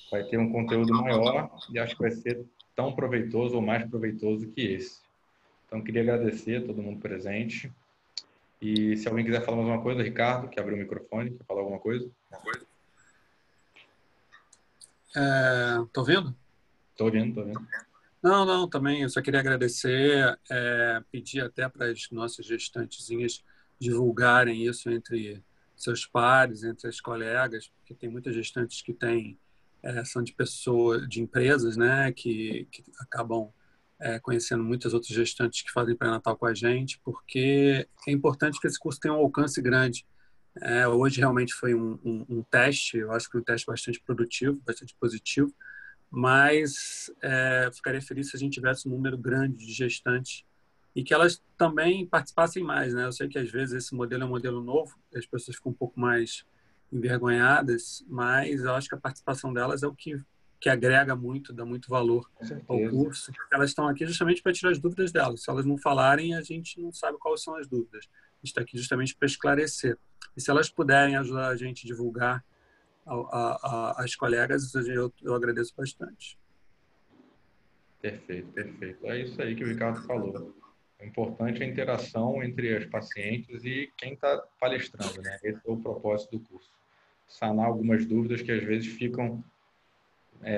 vai ter um conteúdo maior e acho que vai ser tão proveitoso ou mais proveitoso que esse. Então, queria agradecer a todo mundo presente. E se alguém quiser falar mais uma coisa, Ricardo, que abriu o microfone, quer falar alguma coisa? Tô ouvindo? Tô ouvindo. Não, também eu só queria agradecer, pedir até para as nossas gestantezinhas divulgarem isso entre seus pares, entre as colegas, porque tem muitas gestantes que são de empresas, né, que acabam conhecendo muitas outras gestantes que fazem pré-natal com a gente, porque é importante que esse curso tenha um alcance grande. Hoje realmente foi um teste, eu acho que um teste bastante produtivo, bastante positivo, mas ficaria feliz se a gente tivesse um número grande de gestantes e que elas também participassem mais, né? Eu sei que às vezes esse modelo é um modelo novo, as pessoas ficam um pouco mais envergonhadas, mas eu acho que a participação delas é o que agrega muito, dá muito valor ao curso. Elas estão aqui justamente para tirar as dúvidas delas. Se elas não falarem, a gente não sabe quais são as dúvidas. A gente está aqui justamente para esclarecer. E se elas puderem ajudar a gente a divulgar as colegas, eu agradeço bastante. Perfeito. É isso aí que o Ricardo falou. O importante é a interação entre as pacientes e quem está palestrando, né? Esse é o propósito do curso. Sanar algumas dúvidas que às vezes ficam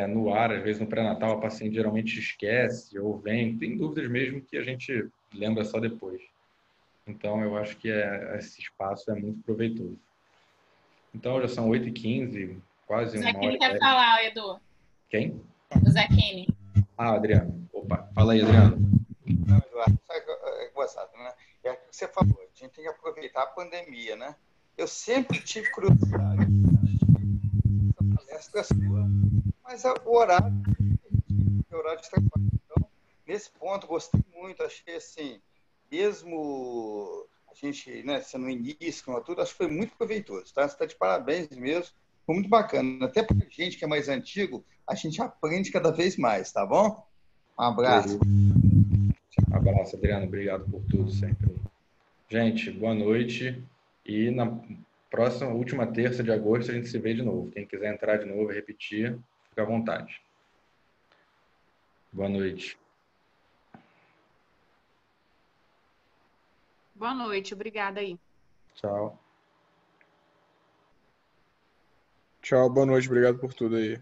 no ar, às vezes no pré-natal a paciente geralmente esquece ou vem. Tem dúvidas mesmo que a gente lembra só depois. Então, eu acho que esse espaço é muito proveitoso. Então, já são 8h15, quase uma hora. O Zaquini quer falar, Edu. Quem? O Zaquini. Ah, Adriano. Opa, fala aí, Adriano. Não, Eduardo, é gozado, né? É o que você falou, a gente tem que aproveitar a pandemia, né? Eu sempre tive curiosidade de palestra sua, mas o horário de trabalho. Então, nesse ponto, gostei muito, achei assim, mesmo a gente, né, sendo no início, tudo, acho que foi muito proveitoso, tá? Você está de parabéns mesmo, Foi muito bacana. Até para a gente que é mais antigo, a gente aprende cada vez mais, tá bom? Um abraço. Um abraço, Adriano. Obrigado por tudo sempre. Gente, boa noite. E na próxima, última terça de agosto, a gente se vê de novo. Quem quiser entrar de novo e repetir, fica à vontade. Boa noite. Boa noite, obrigada aí. Tchau. Tchau, boa noite, obrigado por tudo aí.